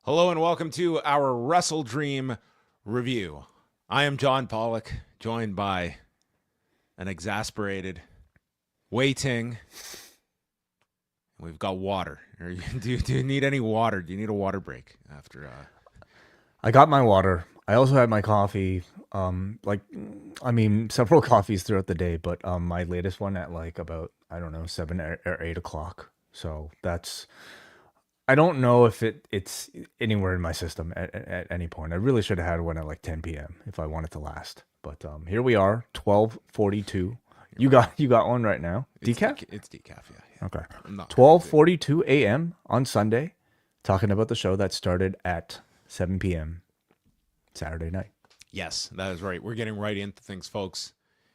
Hello and welcome to our WrestleDream review. I am John Pollock, joined by an exasperated Wai Ting. We've got water. Do you need any water? Do you need a water break after? I got my water. I also had my coffee. Several coffees throughout the day, but my latest one at about 7 or 8 o'clock. So that's. I don't know if it's anywhere in my system at any point. I really should have had one at 10 p.m. if I want it to last. But here we are, 12:42. You got one right now. Decaf? It's decaf, yeah. Okay. 12:42 a.m. on Sunday, talking about the show that started at 7 p.m. Saturday night. Yes, that is right. We're getting right into things, folks.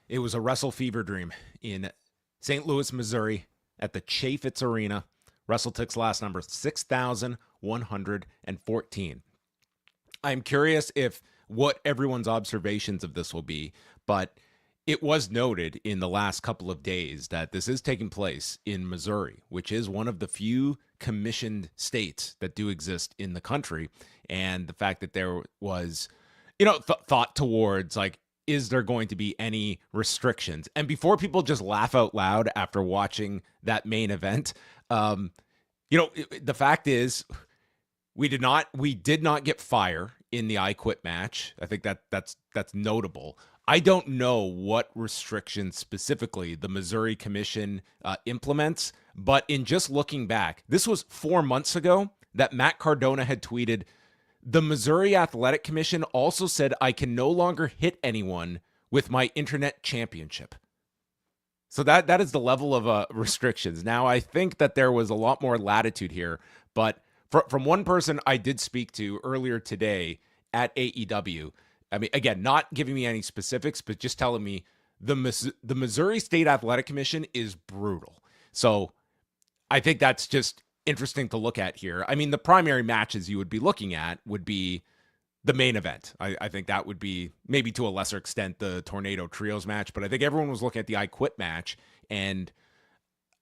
It was a Wrestle Fever dream in St. Louis, Missouri at the Chaifetz Arena. WrestleTix last number 6,114. I'm curious if what everyone's observations of this will be, but it was noted in the last couple of days that this is taking place in Missouri, which is one of the few commissioned states that do exist in the country. And the fact that there was, thought towards is there going to be any restrictions? And before people just laugh out loud after watching that main event, the fact is we did not get fire in the I Quit match. I think that's notable. I don't know what restrictions specifically the Missouri Commission implements, but in just looking back, this was 4 months ago that Matt Cardona had tweeted, "The Missouri Athletic Commission also said I can no longer hit anyone with my internet championship." So that is the level of restrictions. Now, I think that there was a lot more latitude here, but from one person I did speak to earlier today at AEW, I mean, again, not giving me any specifics, but just telling me the Missouri State Athletic Commission is brutal. So I think that's just interesting to look at here. I mean, the primary matches you would be looking at would be the main event. I think that would be maybe to a lesser extent the Tornado Trios match, but I think everyone was looking at the I Quit match, and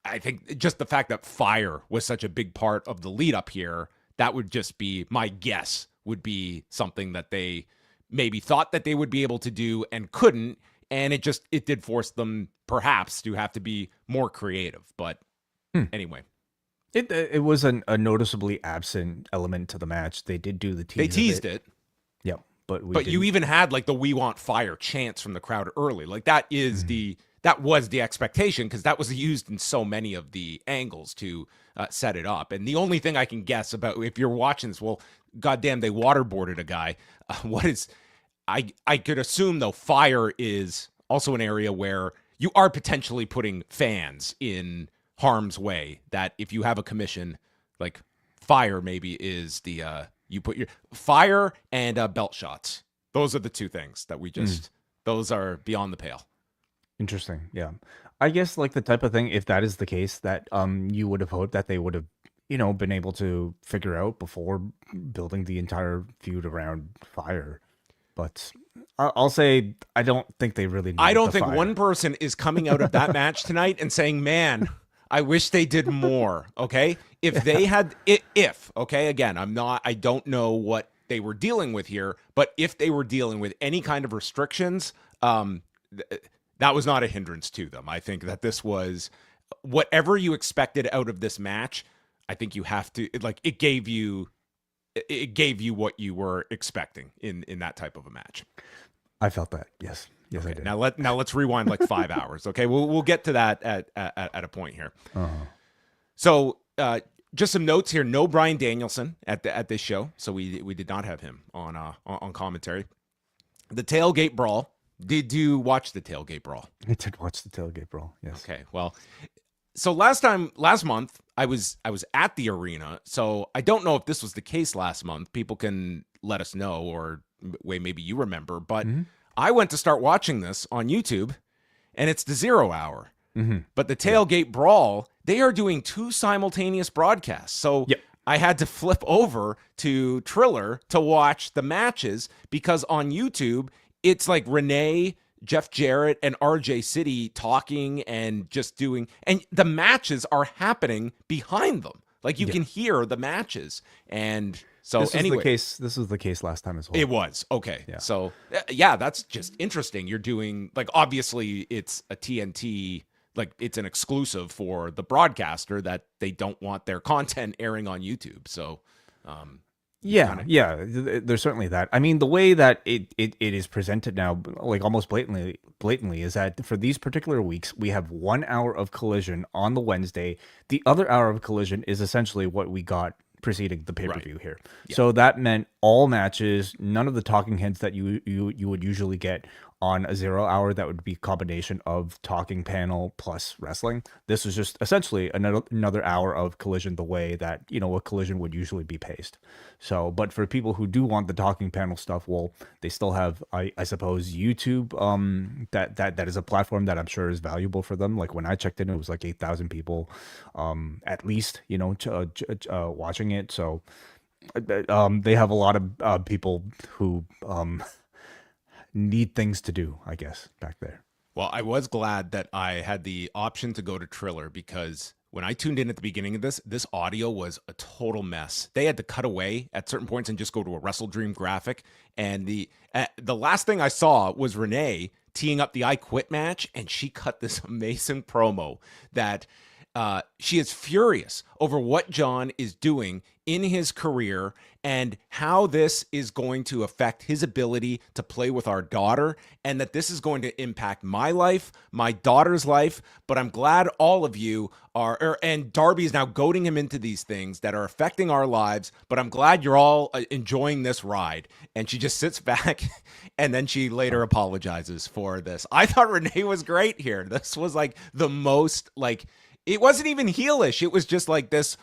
I think just the fact that fire was such a big part of the lead up here, that would just be, my guess, would be something that they maybe thought that they would be able to do and couldn't, and it did force them perhaps to have to be more creative. But anyway. It was a noticeably absent element to the match. They did do the tease. They teased it. Yep. But you even had the "We Want Fire" chants from the crowd early. That is that was the expectation, because that was used in so many of the angles to set it up. And the only thing I can guess about, if you're watching this, well, goddamn, they waterboarded a guy. I could assume though, fire is also an area where you are potentially putting fans in harm's way. That if you have a commission, fire maybe is the you put your fire and belt shots. Those are the two things that we just, those are beyond the pale. Interesting. Yeah. I guess the type of thing, if that is the case, that you would have hoped that they would have, been able to figure out before building the entire feud around fire. But I'll say, I don't think they really need I don't think fire. One person is coming out of that match tonight and saying, "Man, I wish they did more." Okay. If they had, again, I don't know what they were dealing with here, but if they were dealing with any kind of restrictions, that was not a hindrance to them. I think that this was whatever you expected out of this match. I think you have to, it gave you what you were expecting in that type of a match. I felt that. Yes. Yes, okay, I did. Now let's rewind 5 hours. Okay. We'll get to that at a point here. Uh-huh. So, just some notes here. No Bryan Danielson at this show, so we did not have him on commentary. The Tailgate Brawl. Did you watch the Tailgate Brawl? I did watch the Tailgate Brawl. Yes. Okay. Well, so last month I was at the arena, so I don't know if this was the case last month. People can let us know, or maybe you remember, but I went to start watching this on YouTube, and it's the 0 hour. But the Tailgate Brawl, they are doing 2 simultaneous broadcasts. So I had to flip over to Triller to watch the matches, because on YouTube, it's Renee, Jeff Jarrett, and RJ City talking and just doing, and the matches are happening behind them. Like you can hear the matches. And so this anyway, this was the case last time as well. it was. Okay. Yeah. So yeah, that's just interesting. You're doing, like, obviously it's a TNT, like it's an exclusive for the broadcaster that they don't want their content airing on YouTube. So, there's certainly that. I mean, the way that it is presented now, like almost blatantly, is that for these particular weeks, we have 1 hour of Collision on the Wednesday. The other hour of Collision is essentially what we got preceding the pay-per-view here. Yeah. So that meant all matches, none of the talking heads that you would usually get on a 0 hour. That would be a combination of talking panel plus wrestling. This was just essentially another hour of Collision, the way that, you know, a Collision would usually be paced. So, but for people who do want the talking panel stuff, well, they still have, I suppose, YouTube. That is a platform that I'm sure is valuable for them. Like when I checked in, it was like 8,000 people, at least, you know, watching it. So, they have a lot of people who need things to do, I guess, back there. Well, I was glad that I had the option to go to Triller, because when I tuned in at the beginning of this audio was a total mess. They had to cut away at certain points and just go to a WrestleDream graphic. And the last thing I saw was Renee teeing up the I Quit match, and she cut this amazing promo that she is furious over what Jon is doing in his career and how this is going to affect his ability to play with our daughter, and that this is going to impact my life, my daughter's life. But I'm glad all of you are, and Darby is now goading him into these things that are affecting our lives, but I'm glad you're all enjoying this ride. And she just sits back, and then she later apologizes for this. I thought Renee was great here. This was like the most, like, it wasn't even heelish. It was just like this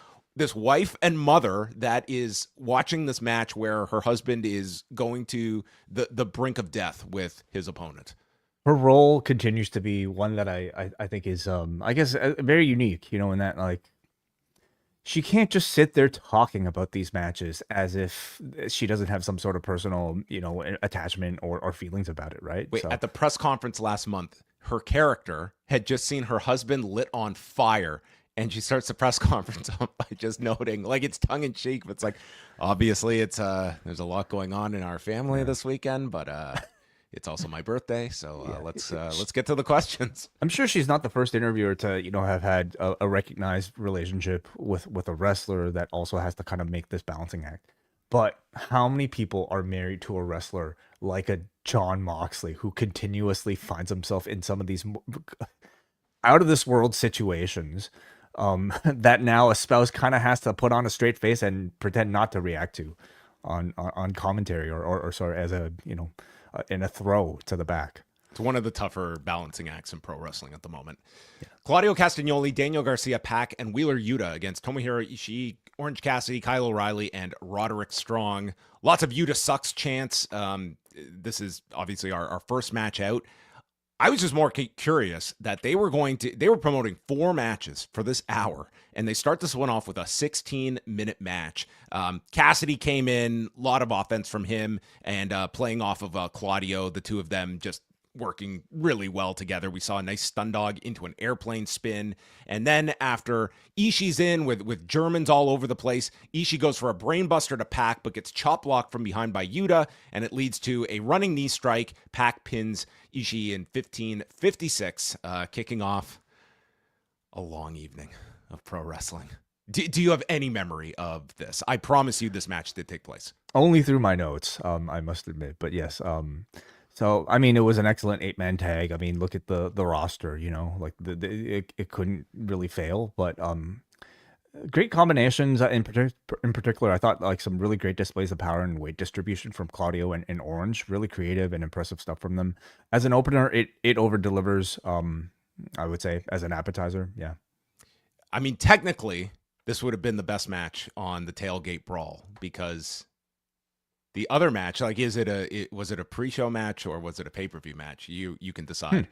wife and mother that is watching this match where her husband is going to the brink of death with his opponent. Her role continues to be one that I think is, I guess, very unique, you know, in that, like, she can't just sit there talking about these matches as if she doesn't have some sort of personal, you know, attachment or feelings about it, right? Wait, at the press conference last month, her character had just seen her husband lit on fire, and she starts the press conference off by just noting, like, it's tongue in cheek, but it's like, obviously it's there's a lot going on in our family this weekend, but it's also my birthday, so let's get to the questions. I'm sure she's not the first interviewer to, you know, have had a recognized relationship with a wrestler that also has to kind of make this balancing act. But how many people are married to a wrestler like a Jon Moxley, who continuously finds himself in some of these out of this world situations that now a spouse kind of has to put on a straight face and pretend not to react to on commentary or sorry, as a, you know, in a throw to the back. It's one of the tougher balancing acts in pro wrestling at the moment. Yeah. Claudio Castagnoli, Daniel Garcia, Pac, and Wheeler Yuta against Tomohiro Ishii, Orange Cassidy, Kyle O'Reilly, and Roderick Strong. Lots of Yuta sucks chants. This is obviously our first match out. I was just more curious that they were promoting 4 matches for this hour, and they start this one off with a 16-minute match. Cassidy came in, a lot of offense from him, and playing off of Claudio, the two of them just working really well together. We saw a nice stun dog into an airplane spin. And then after Ishii's in with Germans all over the place, Ishii goes for a brainbuster to Pac, but gets chop blocked from behind by Yuta, and it leads to a running knee strike. Pac pins Ishii in 15:56, kicking off a long evening of pro wrestling. Do you have any memory of this? I promise you this match did take place. Only through my notes, I must admit. But yes, so, I mean, it was an excellent 8-man tag. I mean, look at the roster, you know, like it couldn't really fail. But great combinations in particular. I thought, like, some really great displays of power and weight distribution from Claudio and Orange. Really creative and impressive stuff from them. As an opener, it over delivers. I would say as an appetizer, yeah. I mean, technically, this would have been the best match on the Tailgate Brawl, because the other match, like, was it a pre-show match or was it a pay-per-view match? You can decide.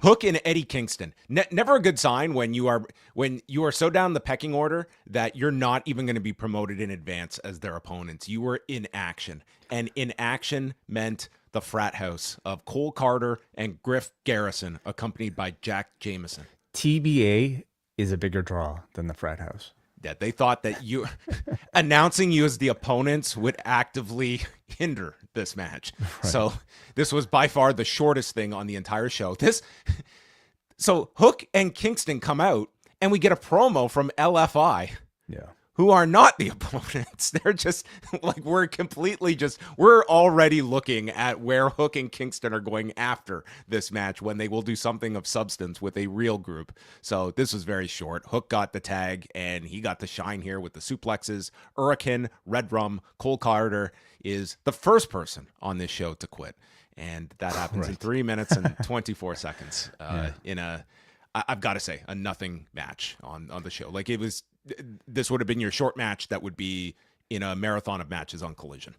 Hook and Eddie Kingston. Never a good sign when you are so down the pecking order that you're not even going to be promoted in advance as their opponents. You were in action, and in action meant the frat house of Cole Carter and Griff Garrison, accompanied by Jack Jameson. TBA is a bigger draw than the frat house. that they thought that you announcing you as the opponents would actively hinder this match. Right. So this was by far the shortest thing on the entire show. So Hook and Kingston come out and we get a promo from LFI. Yeah. Who are not the opponents. They're just like, we're already looking at where Hook and Kingston are going after this match when they will do something of substance with a real group. So this was very short. Hook got the tag and he got to shine here with the suplexes. Hurricane, Red Rum, Cole Carter is the first person on this show to quit. And that happens in 3 minutes and 24 seconds I've got to say, a nothing match on the show. Like this would have been your short match that would be in a marathon of matches on Collision.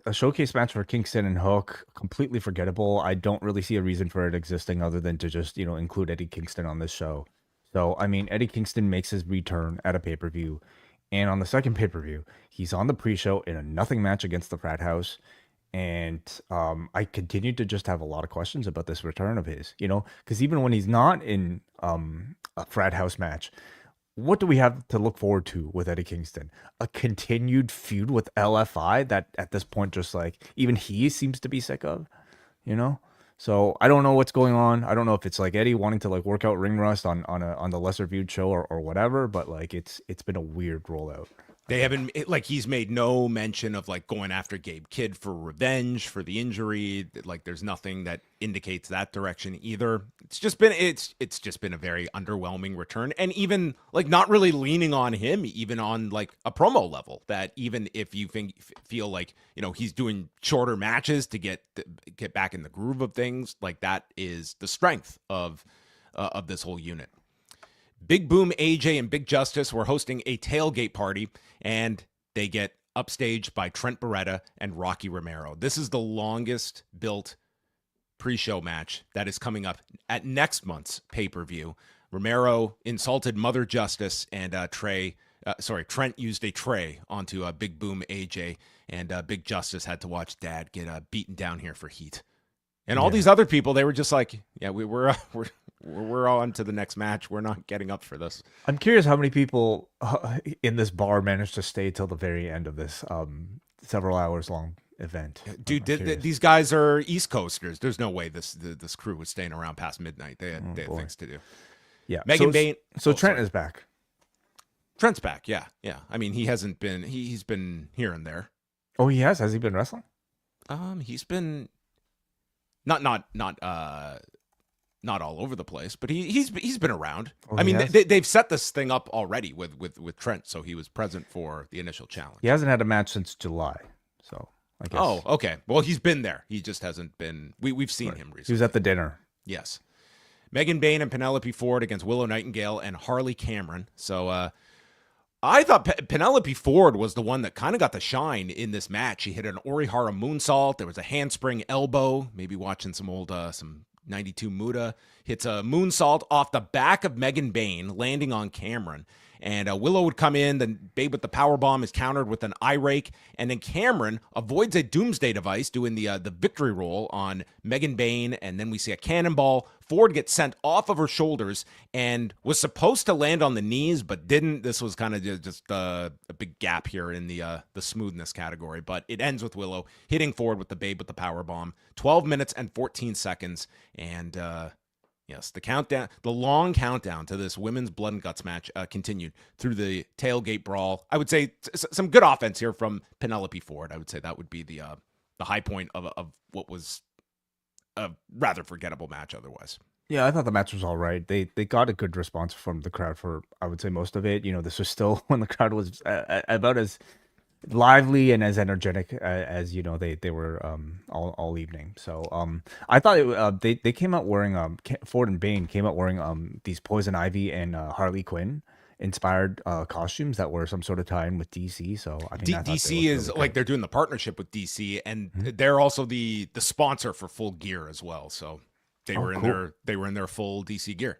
A showcase match for Kingston and Hook, completely forgettable. I don't really see a reason for it existing other than to just, include Eddie Kingston on this show. So, I mean, Eddie Kingston makes his return at a pay-per-view. And on the second pay-per-view, he's on the pre-show in a nothing match against the Frat House. And I continue to just have a lot of questions about this return of his, because even when he's not in a Frat House match, what do we have to look forward to with Eddie Kingston? A continued feud with LFI that at this point, just like even he seems to be sick of, So I don't know what's going on. I don't know if it's like Eddie wanting to like work out ring rust on the lesser viewed show or whatever, but like it's been a weird rollout. They haven't, like, he's made no mention of like going after Gabe Kidd for revenge for the injury. Like, there's nothing that indicates that direction either. It's just been a very underwhelming return, and even like not really leaning on him, even on like a promo level. That even if you feel like he's doing shorter matches to get back in the groove of things, like that is the strength of this whole unit. Big Boom, AJ, and Big Justice were hosting a tailgate party, and they get upstaged by Trent Beretta and Rocky Romero. This is the longest built pre-show match that is coming up at next month's pay-per-view. Romero insulted Mother Justice, and Trent used a tray onto Big Boom, AJ, and Big Justice had to watch Dad get beaten down here for heat. And all these other people, they were just like, yeah, we're on to the next match. We're not getting up for this. I'm curious how many people in this bar managed to stay till the very end of this several hours long event. Dude, these guys are East Coasters. There's no way this crew was staying around past midnight. They had things to do. Yeah. Megan Bain. So Trent is back. Trent's back. Yeah. Yeah. I mean, he hasn't been, he's been here and there. Oh, he has? Has he been wrestling? He's been not all over the place, but he's been around. Oh, I mean, they've set this thing up already with Trent, so he was present for the initial challenge. He hasn't had a match since July, so I guess. Oh, okay. Well, he's been there. He just hasn't been. We've seen him recently. He was at the dinner. Yes. Megan Bain and Penelope Ford against Willow Nightingale and Harley Cameron. So I thought Penelope Ford was the one that kind of got the shine in this match. She hit an Orihara moonsault. There was a handspring elbow. Maybe watching some old some 92 Muda. Hits a moonsault off the back of Megan Bain, landing on Cameron. And Willow would come in, then Babe with the powerbomb is countered with an eye rake, and then Cameron avoids a doomsday device doing the victory roll on Megan Bain, and then we see a cannonball. Ford gets sent off of her shoulders and was supposed to land on the knees, but didn't. This was kind of just a big gap here in the smoothness category, but it ends with Willow hitting Ford with the Babe with the powerbomb. 12 minutes and 14 seconds, and yes, the long countdown to this women's blood and guts match continued through the tailgate brawl. I would say some good offense here from Penelope Ford. I would say that would be the high point of what was a rather forgettable match otherwise. Yeah, I thought the match was all right. They got a good response from the crowd for, I would say, most of it. This was still when the crowd was about as lively and as energetic as they were all evening. So I thought they came out wearing Ford and Bain came out wearing these Poison Ivy and Harley Quinn inspired costumes that were some sort of tie-in with DC. So I mean, DC is really like they're doing the partnership with DC, and they're also the sponsor for Full Gear as well. So they were in their full DC gear.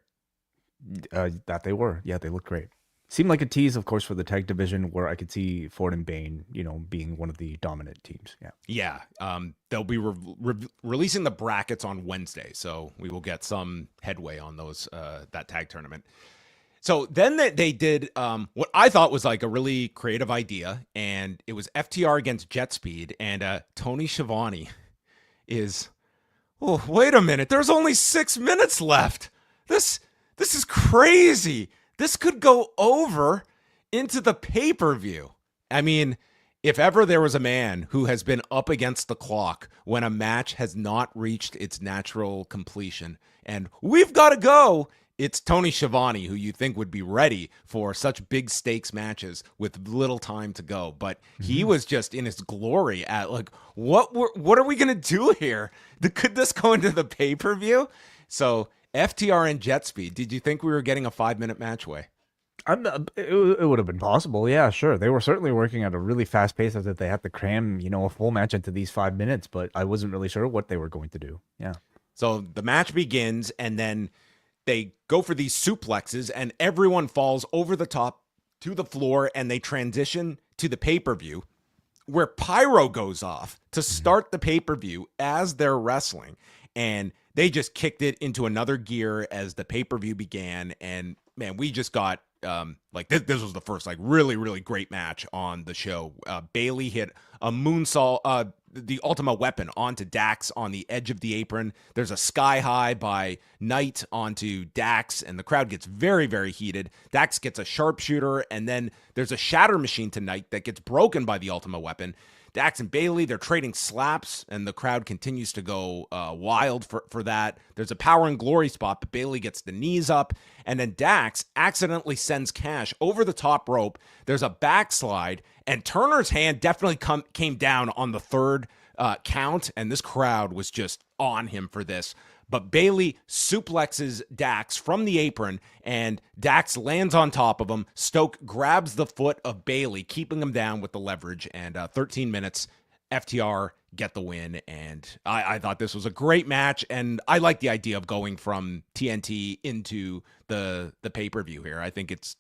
That they were. Yeah, they look great. Seemed like a tease, of course, for the tag division, where I could see Ford and Bain, being one of the dominant teams. Yeah. They'll be releasing the brackets on Wednesday, so we will get some headway on those that tag tournament. So then they did what I thought was like a really creative idea, and it was FTR against JetSpeed, and Tony Schiavone is, oh, wait a minute, there's only 6 minutes left. This is crazy. This could go over into the pay-per-view. I mean, if ever there was a man who has been up against the clock when a match has not reached its natural completion, and we've got to go, it's Tony Schiavone, who you think would be ready for such big stakes matches with little time to go. But he was just in his glory at like, what are we going to do here? Could this go into the pay-per-view? So FTR and JetSpeed, did you think we were getting a 5-minute match way? It would have been possible. Yeah, sure. They were certainly working at a really fast pace as if they had to cram, a full match into these 5 minutes, but I wasn't really sure what they were going to do. Yeah. So the match begins, and then they go for these suplexes, and everyone falls over the top to the floor, and they transition to the pay-per-view where pyro goes off to start the pay-per-view as they're wrestling. And they just kicked it into another gear as the pay-per-view began. And man, we just got this was the first like really, really great match on the show. Bayley hit a moonsault, the Ultimate Weapon onto Dax on the edge of the apron. There's a sky high by Knight onto Dax, and the crowd gets very, very heated. Dax gets a sharpshooter, and then there's a shatter machine to Knight that gets broken by the Ultimate Weapon. Dax and Bayley, they're trading slaps, and the crowd continues to go wild for that. There's a power and glory spot, but Bayley gets the knees up, and then Dax accidentally sends Cash over the top rope. There's a backslide, and Turner's hand definitely came down on the third count, and this crowd was just on him for this. But Bayley suplexes Dax from the apron, and Dax lands on top of him. Stoke grabs the foot of Bayley, keeping him down with the leverage, and 13 minutes, FTR get the win. And I thought this was a great match, and I like the idea of going from TNT into the pay-per-view here. I think it's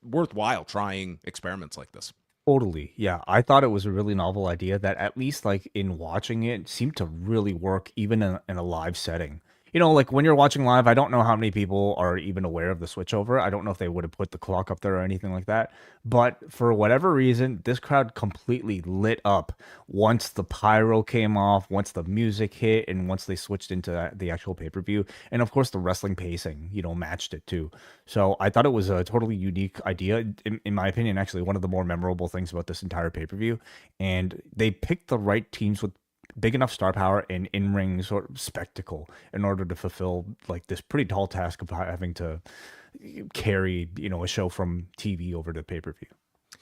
worthwhile trying experiments like this. Totally. Yeah. I thought it was a really novel idea that at least like in watching it seemed to really work even in a live setting. Like when you're watching live, I don't know how many people are even aware of the switchover. I don't know if they would have put the clock up there or anything like that. But for whatever reason, this crowd completely lit up once the pyro came off, once the music hit, and once they switched into the actual pay-per-view. And of course, the wrestling pacing, matched it too. So I thought it was a totally unique idea. In my opinion, actually, one of the more memorable things about this entire pay-per-view. And they picked the right teams with big enough star power and in-ring sort of spectacle in order to fulfill like this pretty tall task of having to carry, a show from TV over to pay-per-view.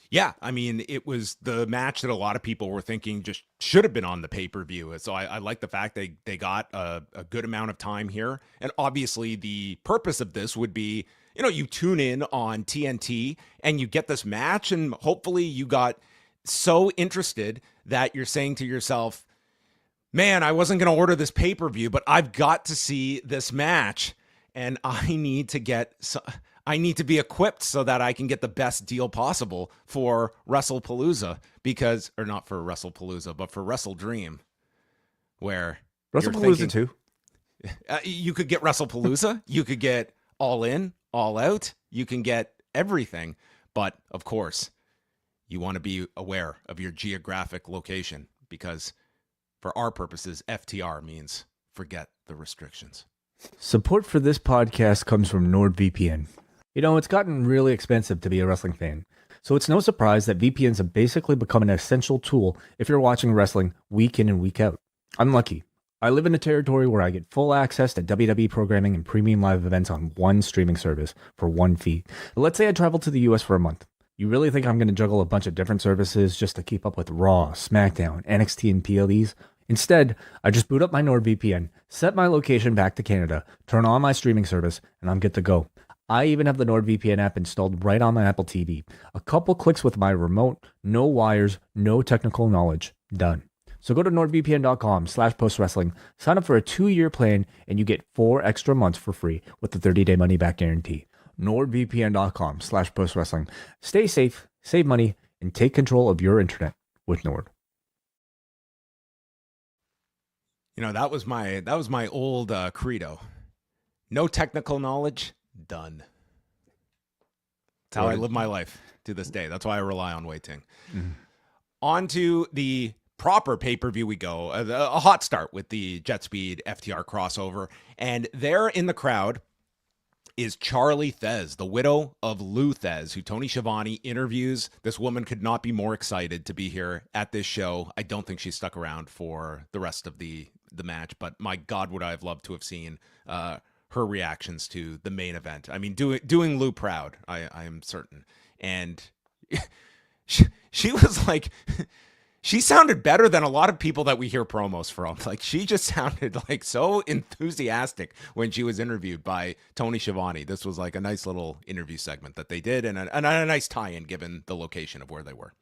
Yeah, I mean, it was the match that a lot of people were thinking just should have been on the pay-per-view. So I like the fact they got a good amount of time here. And obviously the purpose of this would be, you tune in on TNT and you get this match, and hopefully you got so interested that you're saying to yourself, man, I wasn't going to order this pay-per-view, but I've got to see this match, and I need to be equipped so that I can get the best deal possible for WrestlePalooza, or not for WrestlePalooza, but for WrestleDream, where WrestlePalooza too. You could get WrestlePalooza, you could get All In, All Out, you can get everything, but of course, you want to be aware of your geographic location, because for our purposes, FTR means forget the restrictions. Support for this podcast comes from NordVPN. It's gotten really expensive to be a wrestling fan, so it's no surprise that VPNs have basically become an essential tool if you're watching wrestling week in and week out. I'm lucky. I live in a territory where I get full access to WWE programming and premium live events on one streaming service for one fee. But let's say I travel to the US for a month. You really think I'm going to juggle a bunch of different services just to keep up with Raw, SmackDown, NXT, and PLEs? Instead, I just boot up my NordVPN, set my location back to Canada, turn on my streaming service, and I'm good to go. I even have the NordVPN app installed right on my Apple TV. A couple clicks with my remote, no wires, no technical knowledge. Done. So go to nordvpn.com/postwrestling, sign up for a 2-year plan, and you get 4 extra months for free with the 30-day money-back guarantee. nordvpn.com/postwrestling. Stay safe, save money, and take control of your internet with Nord. That was my old credo. No technical knowledge, done. That's how I live my life to this day. That's why I rely on Wai Ting. Mhm. On to the proper pay-per-view we go. A hot start with the JetSpeed FTR crossover. And there in the crowd is Charlie Thez, the widow of Lou Thez, who Tony Schiavone interviews. This woman could not be more excited to be here at this show. I don't think she stuck around for the rest of the match, but my God, would I have loved to have seen her reactions to the main event. I mean, doing Lou proud, I am certain. And she was like... She sounded better than a lot of people that we hear promos from. Like, she just sounded like so enthusiastic when she was interviewed by Tony Schiavone. This was like a nice little interview segment that they did, and a nice tie-in given the location of where they were.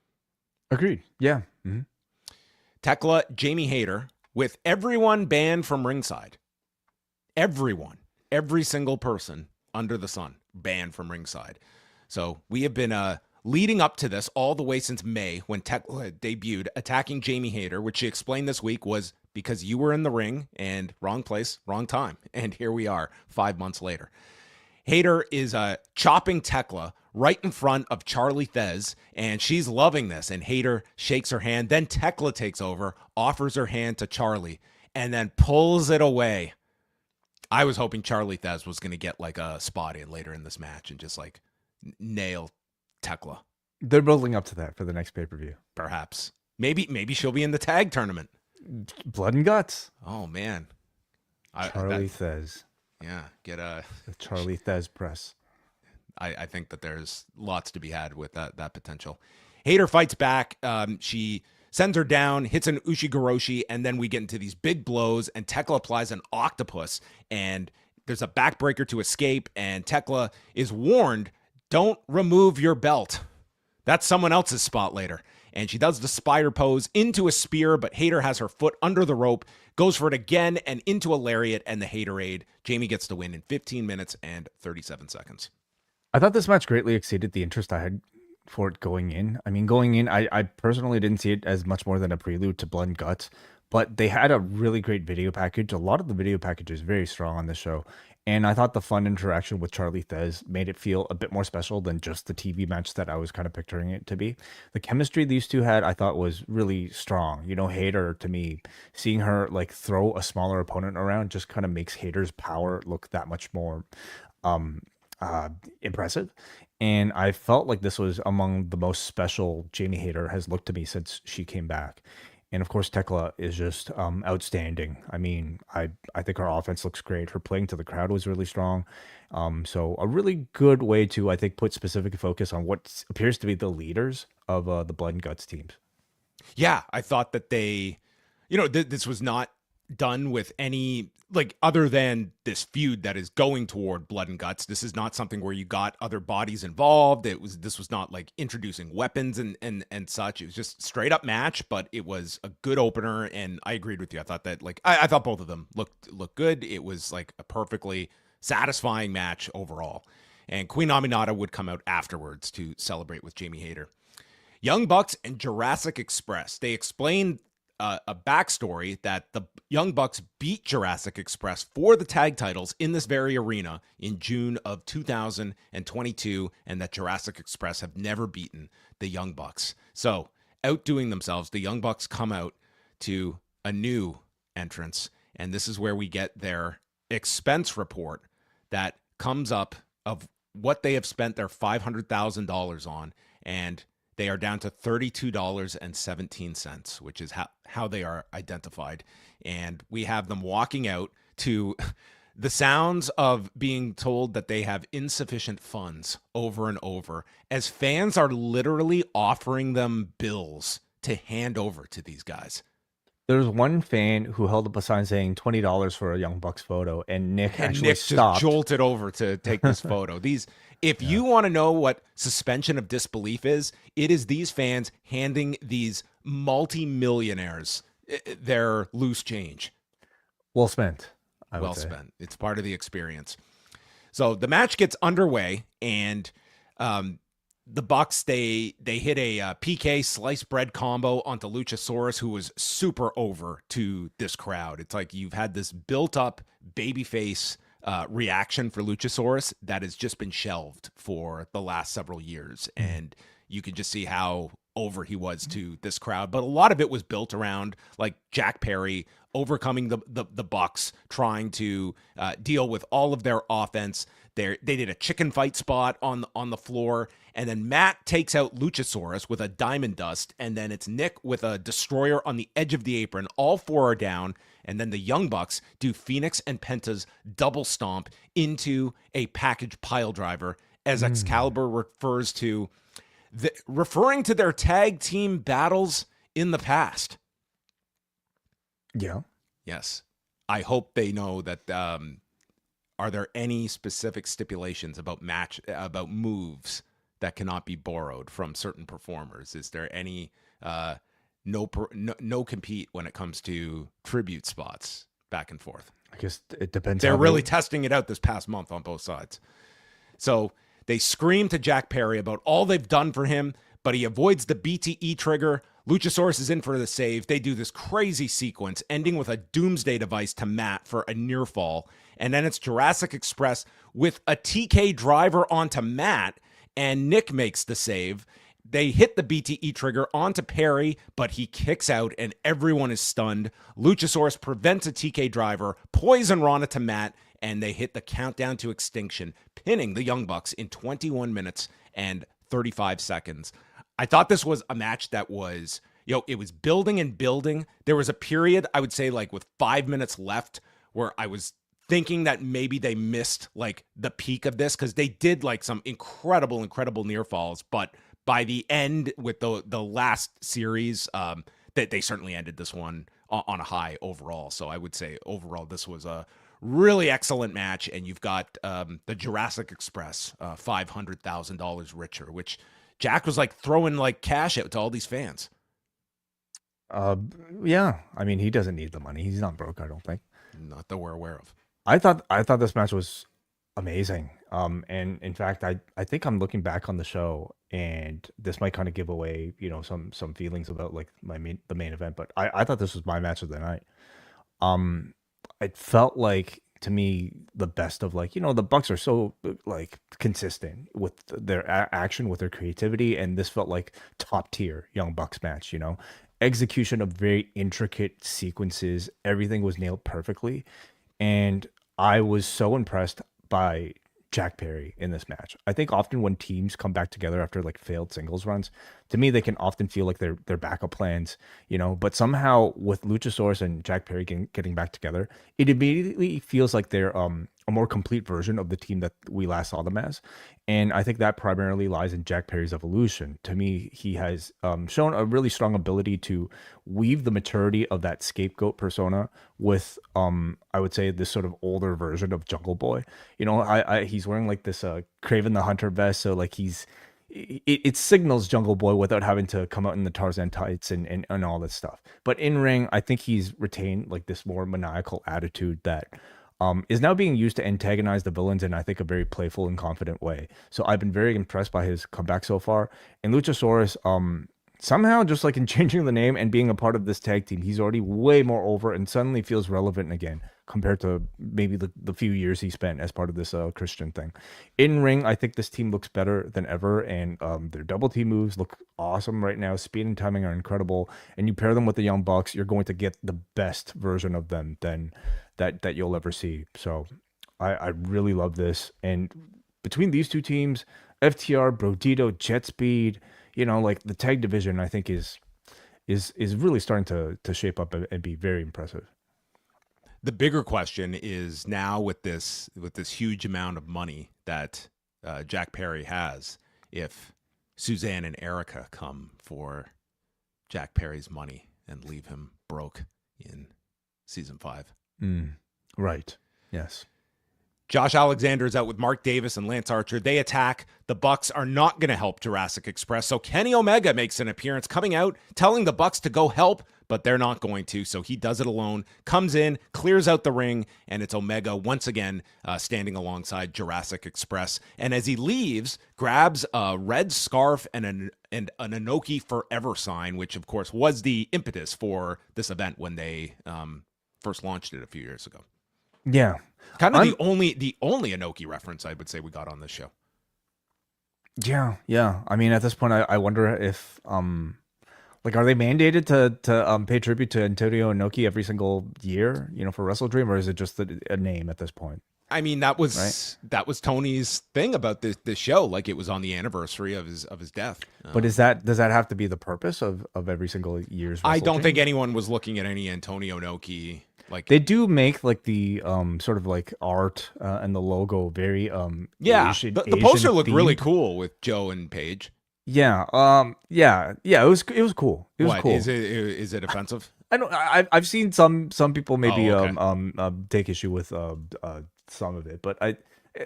Agreed. Yeah. Mm-hmm. Thekla, Jamie Hayter, with everyone banned from ringside. Everyone. Every single person under the sun banned from ringside. So we have been... leading up to this all the way since May when Thekla debuted, attacking Jamie Hayter, which she explained this week was because you were in the ring and wrong place, wrong time. And here we are 5 months later. Hayter is chopping Thekla right in front of Charlie Thez, and she's loving this. And Hayter shakes her hand. Then Thekla takes over, offers her hand to Charlie, and then pulls it away. I was hoping Charlie Thez was going to get like a spot in later in this match and just like nail Thekla. They're building up to that for the next pay-per-view. Perhaps. Maybe she'll be in the tag tournament. Blood and guts. Oh, man. Charlie Thez. Yeah, get the Charlie Thez press. I think that there's lots to be had with that potential. Hayter fights back. She sends her down, hits an Ushigoroshi, and then we get into these big blows, and Thekla applies an octopus, and there's a backbreaker to escape, and Thekla is warned, don't remove your belt. That's someone else's spot later. And she does the spider pose into a spear, but Hayter has her foot under the rope, goes for it again and into a lariat and the Hayterade. Jamie gets the win in 15 minutes and 37 seconds. I thought this match greatly exceeded the interest I had for it going in. I mean, going in, I personally didn't see it as much more than a prelude to Blood and Guts, but they had a really great video package. A lot of the video package is very strong on this show. And I thought the fun interaction with Charlie Thez made it feel a bit more special than just the TV match that I was kind of picturing it to be. The chemistry these two had, I thought, was really strong. You know, Hayter, to me, seeing her like throw a smaller opponent around just kind of makes Hayter's power look that much more impressive. And I felt like this was among the most special Jamie Hayter has looked to me since she came back. And of course, Thekla is just outstanding. I mean, I think her offense looks great. Her playing to the crowd was really strong. So a really good way to, I think, put specific focus on what appears to be the leaders of the Blood and Guts teams. Yeah, I thought that they, this was not done with any, like, other than this feud that is going toward Blood and Guts. This is not something where you got other bodies involved. This was not like introducing weapons and such. It was just straight up match, but it was a good opener. And I agreed with you. I thought that I thought both of them looked good. It was like a perfectly satisfying match overall. And Queen Aminata would come out afterwards to celebrate with Jamie Hayter. Young Bucks and Jurassic Express. They explained a backstory that the Young Bucks beat Jurassic Express for the tag titles in this very arena in June of 2022, and that Jurassic Express have never beaten the Young Bucks. So, outdoing themselves, the Young Bucks come out to a new entrance, and this is where we get their expense report that comes up of what they have spent their $500,000 on, and they are down to $32.17, which is how they are identified. And we have them walking out to the sounds of being told that they have insufficient funds over and over, as fans are literally offering them bills to hand over to these guys. There's one fan who held up a sign saying $20 for a Young Bucks photo, and Nick just jolted over to take this photo. If you want to know what suspension of disbelief is, it is these fans handing these multi-millionaires their loose change. Well spent. Well spent. It's part of the experience. So the match gets underway, and the Bucks, they hit a PK sliced bread combo onto Luchasaurus, who was super over to this crowd. It's like you've had this built up babyface reaction for Luchasaurus that has just been shelved for the last several years. And you could just see how over he was to this crowd. But a lot of it was built around like Jack Perry overcoming the Bucks, trying to deal with all of their offense. They did a chicken fight spot on the floor, and then Matt takes out Luchasaurus with a diamond dust, and then it's Nick with a destroyer on the edge of the apron. All four are down, and then the Young Bucks do Phoenix and Penta's double stomp into a package pile driver, as Excalibur refers to referring to their tag team battles in the past. Yeah. Yes. I hope they know that. Are there any specific stipulations about moves that cannot be borrowed from certain performers? Is there any no compete when it comes to tribute spots back and forth? I guess it depends. They're really testing it out this past month on both sides. So they scream to Jack Perry about all they've done for him, but he avoids the BTE trigger. Luchasaurus is in for the save. They do this crazy sequence, ending with a doomsday device to Matt for a near fall. And then it's Jurassic Express with a TK driver onto Matt, and Nick makes the save. They hit the BTE trigger onto Perry, but he kicks out, and everyone is stunned. Luchasaurus prevents a TK driver, poison Rana to Matt, and they hit the countdown to extinction, pinning the Young Bucks in 21 minutes and 35 seconds. I thought this was a match that was, it was building and building. There was a period, I would say, like with 5 minutes left, where I was thinking that maybe they missed like the peak of this, because they did like some incredible near falls. But by the end with the last series, that they certainly ended this one on a high overall. So I would say overall this was a really excellent match. And you've got the Jurassic Express, $500,000 richer, which Jack was like throwing like cash out to all these fans. Yeah. I mean, he doesn't need the money. He's not broke, I don't think. Not that we're aware of. I thought this match was amazing. And in fact, I think I'm looking back on the show, and this might kind of give away, some feelings about like the main event. But I thought this was my match of the night. It felt like, to me, the best of like, the Bucks are so like consistent with their action, with their creativity, and this felt like top tier Young Bucks match. Execution of very intricate sequences, everything was nailed perfectly, and I was so impressed by Jack Perry in this match. I think often when teams come back together after like failed singles runs, to me they can often feel like their backup plans, but somehow with Luchasaurus and Jack Perry getting back together, it immediately feels like they're a more complete version of the team that we last saw them as. And I think that primarily lies in Jack Perry's evolution. To me, he has shown a really strong ability to weave the maturity of that scapegoat persona with, I would say, this sort of older version of Jungle Boy. He's wearing like this Kraven the Hunter vest, so like it signals Jungle Boy without having to come out in the Tarzan tights and all that stuff. But in ring, I think he's retained like this more maniacal attitude that is now being used to antagonize the villains in, I think, a very playful and confident way. So I've been very impressed by his comeback so far. And Luchasaurus, somehow, just like in changing the name and being a part of this tag team, he's already way more over and suddenly feels relevant again compared to maybe the few years he spent as part of this Christian thing. In ring, I think this team looks better than ever, and their double team moves look awesome right now. Speed and timing are incredible, and you pair them with the Young Bucks, you're going to get the best version of them that you'll ever see. So I really love this. And between these two teams, FTR, Brodido, JetSpeed, like the tag division, I think is really starting to shape up and be very impressive. The bigger question is now with this huge amount of money that Jack Perry has, if Suzanne and Erica come for Jack Perry's money and leave him broke in season 5. Right. Yes. Josh Alexander is out with Mark Davis and Lance Archer. They attack. The Bucks are not going to help Jurassic Express. So Kenny Omega makes an appearance, coming out, telling the Bucks to go help, but they're not going to. So he does it alone, comes in, clears out the ring, and it's Omega once again standing alongside Jurassic Express. And as he leaves, grabs a red scarf and an Inoki Forever sign, which of course was the impetus for this event when they first launched it a few years ago. Yeah. Kind of the only Inoki reference I would say we got on this show. Yeah. I mean, at this point, I wonder if like, are they mandated to pay tribute to Antonio Inoki every single year, for WrestleDream, or is it just a name at this point? I mean, that was Tony's thing about this show. Like, it was on the anniversary of his death. But does that have to be the purpose of every single year's WrestleDream? I don't think anyone was looking at any Antonio Inoki. Like, they do make like the sort of like art and the logo very Asian, the poster looked themed. really cool with Joe and Page. Yeah. It was cool. It was cool. Is it offensive? I've seen some people maybe okay. take issue with some of it, but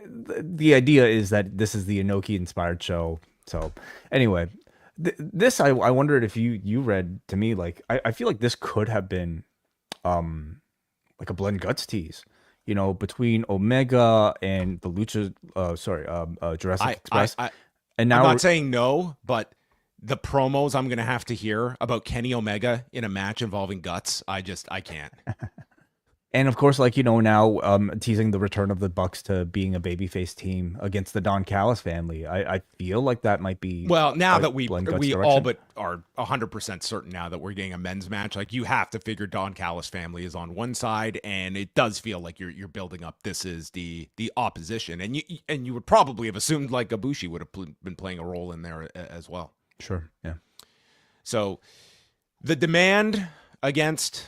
the idea is that this is the Inoki inspired show. So anyway, this I wondered if you read, to me, like I feel like this could have been like a Blood Guts tease, between Omega and the Lucha Jurassic Express. And now, I'm not saying no, but the promos I'm going to have to hear about Kenny Omega in a match involving Guts, I can't. And of course, like, now teasing the return of the Bucks to being a babyface team against the Don Callis family. I feel like that might be, well, now that we direction. all but are 100% certain now that we're getting a men's match. Like, you have to figure Don Callis family is on one side, and it does feel like you're building up. This is the opposition, and you would probably have assumed like Ibushi would have been playing a role in there as well. Sure, yeah. So the demand against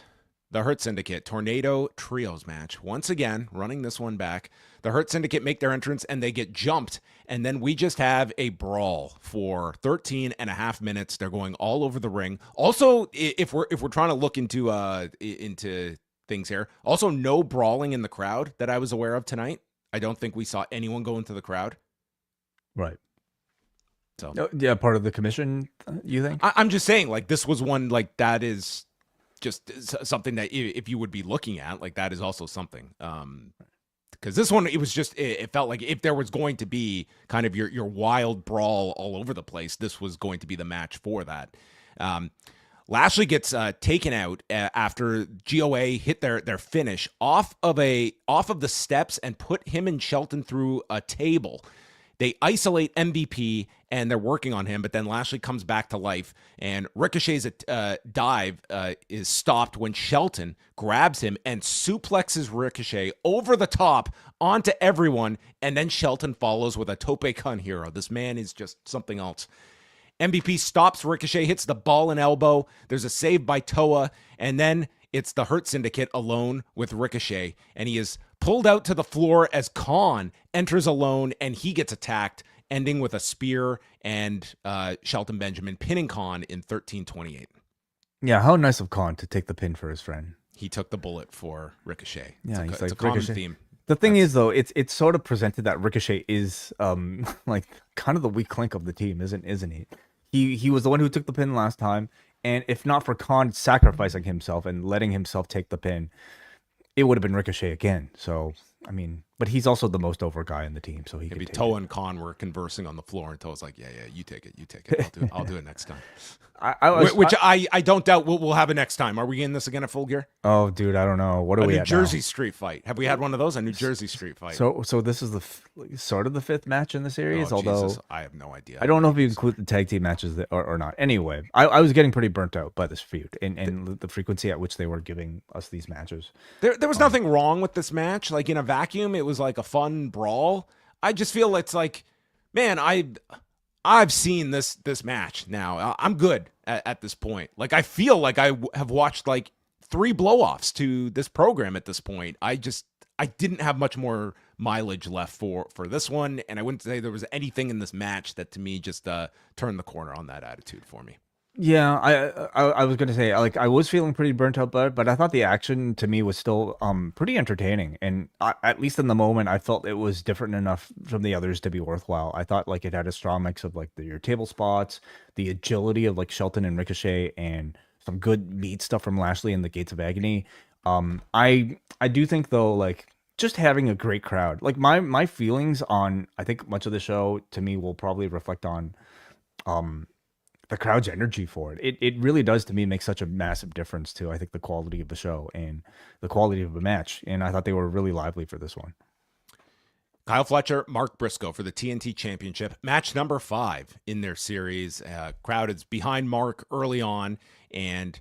the Hurt Syndicate Tornado Trios match. Once again, running this one back. The Hurt Syndicate make their entrance and they get jumped. And then we just have a brawl for 13 and a half minutes. They're going all over the ring. Also, if we're trying to look into things here, also no brawling in the crowd that I was aware of tonight. I don't think we saw anyone go into the crowd. Right. So yeah, part of the commission, you think? I'm just saying, like, this was one, like, that is just something that if you would be looking at, like, that is also something. Because this one, it felt like if there was going to be kind of your wild brawl all over the place, this was going to be the match for that. Lashley gets taken out after GOA hit their finish off of the steps and put him and Shelton through a table. They isolate MVP and they're working on him, but then Lashley comes back to life, and Ricochet's dive is stopped when Shelton grabs him and suplexes Ricochet over the top onto everyone, and then Shelton follows with a tope con hero. This man is just something else. MVP stops Ricochet, hits the ball and elbow. There's a save by Toa, and then it's the Hurt Syndicate alone with Ricochet, and he is pulled out to the floor as Khan enters alone, and he gets attacked, ending with a spear and Shelton Benjamin pinning Khan in 13:28. Yeah, how nice of Khan to take the pin for his friend. He took the bullet for Ricochet. Yeah, it's a common theme. The thing is, though, it's sort of presented that Ricochet is like kind of the weak link of the team, isn't he? He was the one who took the pin last time, and if not for Khan sacrificing himself and letting himself take the pin, it would have been Ricochet again. So, I mean, but he's also the most over guy in the team, so he could take Toa it. and Khan were conversing on the floor, and Toa's like, yeah, you take it. I'll do it next time. I don't doubt we'll have it next time. Are we in this again at Full Gear? Oh, dude, I don't know. What are we at New Jersey now? Street fight. Have we had one of those? A New Jersey Street fight. So this is sort of the fifth match in the series, although Jesus, I have no idea. I don't know if you include the tag team matches or not. Anyway, I was getting pretty burnt out by this feud and the frequency at which they were giving us these matches. There was nothing wrong with this match. Like, in a vacuum, it was like a fun brawl. I just feel it's like, man, I've seen this match now. I'm good at this point. Like, I feel like I have watched like 3 blow-offs to this program at this point. I didn't have much more mileage left for this one, and I wouldn't say there was anything in this match that to me just turned the corner on that attitude for me. Yeah, I was gonna say, like, I was feeling pretty burnt out by it, but I thought the action to me was still pretty entertaining, and at least in the moment, I felt it was different enough from the others to be worthwhile. I thought like it had a strong mix of like your table spots, the agility of like Shelton and Ricochet, and some good meat stuff from Lashley and the Gates of Agony. I do think though, like, just having a great crowd, like my feelings on, I think much of the show to me will probably reflect on the crowd's energy for it. It really does, to me, make such a massive difference to, I think, the quality of the show and the quality of the match. And I thought they were really lively for this one. Kyle Fletcher, Mark Briscoe for the TNT Championship. Match number 5 in their series. Crowd is behind Mark early on, and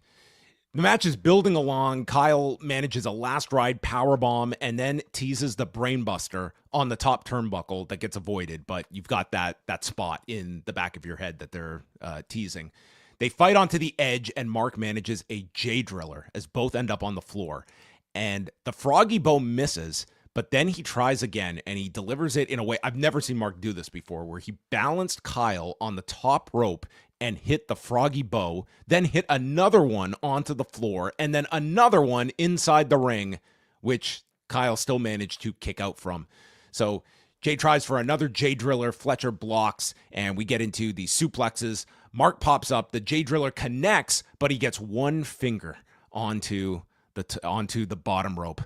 the match is building along. Kyle manages a last ride powerbomb and then teases the brainbuster on the top turnbuckle that gets avoided, but you've got that spot in the back of your head that they're teasing. They fight onto the edge, and Mark manages a J driller as both end up on the floor. And the froggy bow misses, but then he tries again, and he delivers it in a way I've never seen Mark do this before, where he balanced Kyle on the top rope and hit the froggy bow, then hit another one onto the floor, and then another one inside the ring, which Kyle still managed to kick out from. So Jay tries for another J driller, Fletcher blocks, and we get into the suplexes. Mark pops up, the J driller connects, but he gets one finger onto the bottom rope.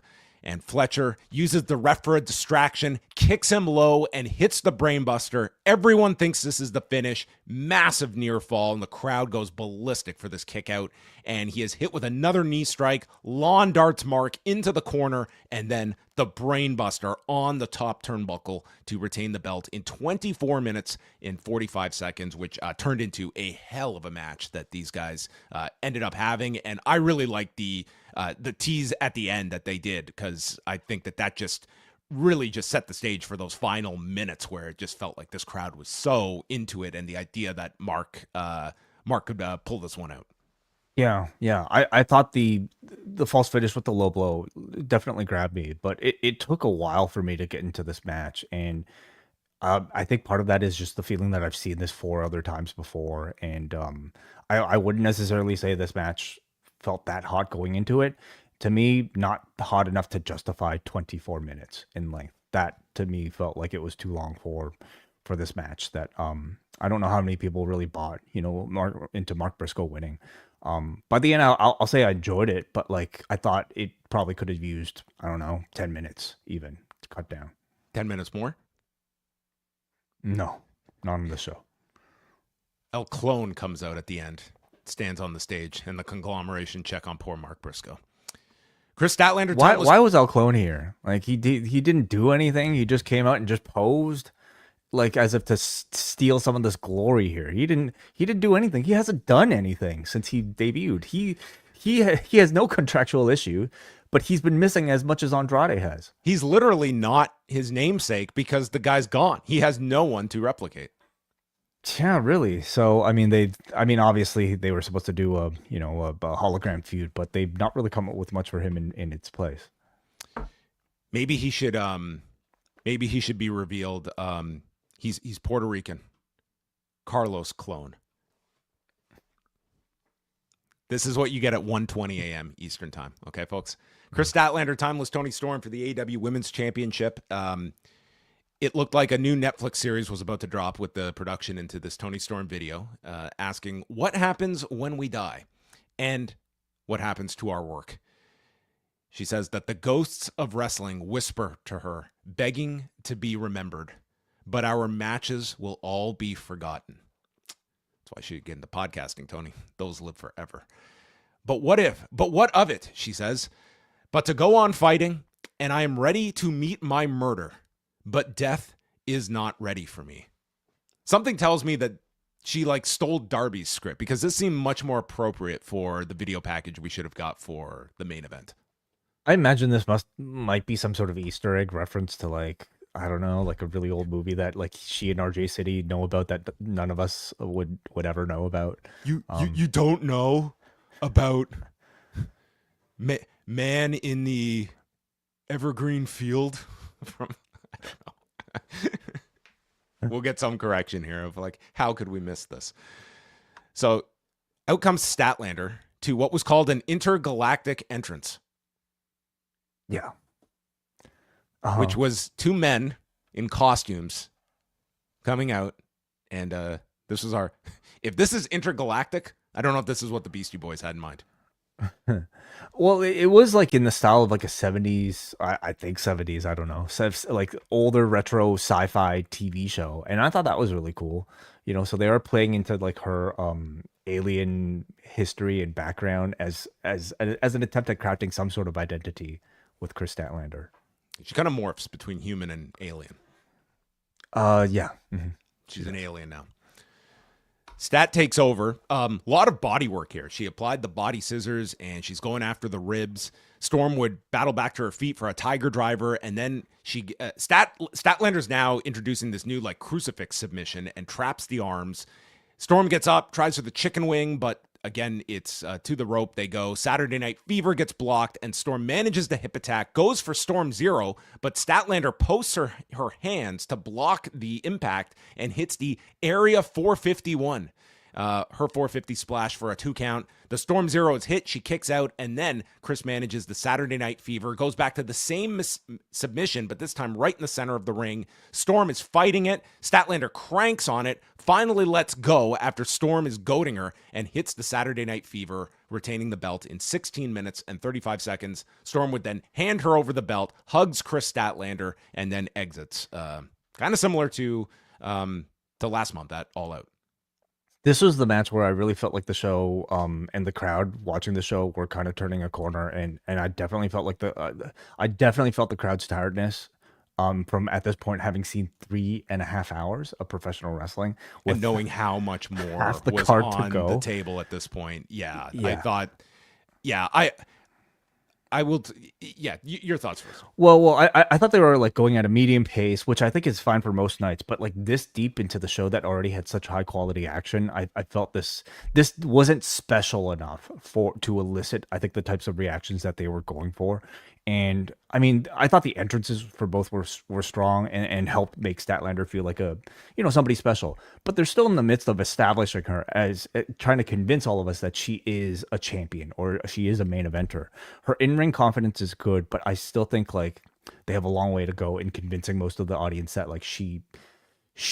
And Fletcher uses the ref for a distraction, kicks him low, and hits the brainbuster. Everyone thinks this is the finish. Massive near fall, and the crowd goes ballistic for this kick out. And he is hit with another knee strike, lawn darts Mark into the corner, and then the brainbuster on the top turnbuckle to retain the belt in 24 minutes and 45 seconds, which turned into a hell of a match that these guys ended up having. And I really like the tease at the end that they did, because I think that just really just set the stage for those final minutes where it just felt like this crowd was so into it, and the idea that Mark could pull this one out. Yeah. I thought the false finish with the low blow definitely grabbed me, but it took a while for me to get into this match. And I think part of that is just the feeling that I've seen this 4 other times before. And I wouldn't necessarily say this match felt that hot going into it. To me, not hot enough to justify 24 minutes in length. That, to me, felt like it was too long for this match. That I don't know how many people really bought, into Mark Briscoe winning. By the end, I'll say I enjoyed it, but like I thought it probably could have used, I don't know, 10 minutes even to cut down. 10 minutes more? No, not on the show. El Clone comes out at the end, stands on the stage, and the conglomeration check on poor Mark Briscoe. Kris Statlander. Why was El Clone here? Like he didn't do anything. He just came out and just posed, like as if to steal some of this glory here. He didn't do anything. He hasn't done anything since he debuted. He has no contractual issue, but he's been missing as much as Andrade has. He's literally not his namesake because the guy's gone. He has no one to replicate. Yeah, really. So, obviously they were supposed to do a hologram feud, but they've not really come up with much for him in its place. Maybe he should be revealed. He's Puerto Rican. Carlos Clone. This is what you get at 1:20 a.m. Eastern time. Okay, folks. Kris Statlander, Timeless Toni Storm for the AEW Women's Championship. It looked like a new Netflix series was about to drop with the production into this Toni Storm video, asking what happens when we die and what happens to our work. She says that the ghosts of wrestling whisper to her, begging to be remembered, but our matches will all be forgotten. That's why she should get into podcasting, Toni. Those live forever. But what of it, she says, but to go on fighting, and I am ready to meet my murder. But death is not ready for me. Something tells me that she stole Darby's script, because this seemed much more appropriate for the video package we should have got for the main event. I imagine this might be some sort of Easter egg reference to I don't know, a really old movie that she and RJ City know about that none of us would ever know about. You don't know about Man in the Evergreen Field from. We'll get some correction here of how could we miss this? So out comes Statlander to what was called an intergalactic entrance. Yeah. Which was 2 men in costumes coming out. And this was if this is intergalactic, I don't know if this is what the Beastie Boys had in mind. Well, it was like in the style of like a 70s, I think 70s, I don't know, like older retro sci-fi TV show. And I thought that was really cool. So they are playing into like her alien history and background as an attempt at crafting some sort of identity with Kris Statlander. She kind of morphs between human and alien. Yeah. She's an alien now. Stat takes over. A lot of body work here. She applied the body scissors and she's going after the ribs. Storm would battle back to her feet for a tiger driver, and then Statlander's now introducing this new like crucifix submission and traps the arms. Storm gets up, tries for the chicken wing, but again, it's to the rope they go. Saturday Night Fever gets blocked, and Storm manages the hip attack, goes for Storm Zero, but Statlander posts her hands to block the impact and hits the Area 451. Her 450 splash for a 2 count. The Storm Zero is hit. She kicks out, and then Kris manages the Saturday Night Fever. Goes back to the same submission, but this time right in the center of the ring. Storm is fighting it. Statlander cranks on it, finally lets go after Storm is goading her, and hits the Saturday Night Fever, retaining the belt in 16 minutes and 35 seconds. Storm would then hand her over the belt, hugs Kris Statlander, and then exits. Kind of similar to last month at All Out. This was the match where I really felt like the show and the crowd watching the show were kind of turning a corner, and I definitely felt like the crowd's tiredness from at this point having seen 3.5 hours of professional wrestling and knowing how much more half the was card on to go. the table at this point. Yeah. I thought, your thoughts first. Well, I thought they were like going at a medium pace, which I think is fine for most nights, but like this deep into the show that already had such high quality action, I felt this wasn't special enough to elicit, I think, the types of reactions that they were going for. And I mean, I thought the entrances for both were strong and helped make Statlander feel like somebody special. But they're still in the midst of establishing her as trying to convince all of us that she is a champion or she is a main eventer. Her in-ring confidence is good, but I still think like they have a long way to go in convincing most of the audience that like she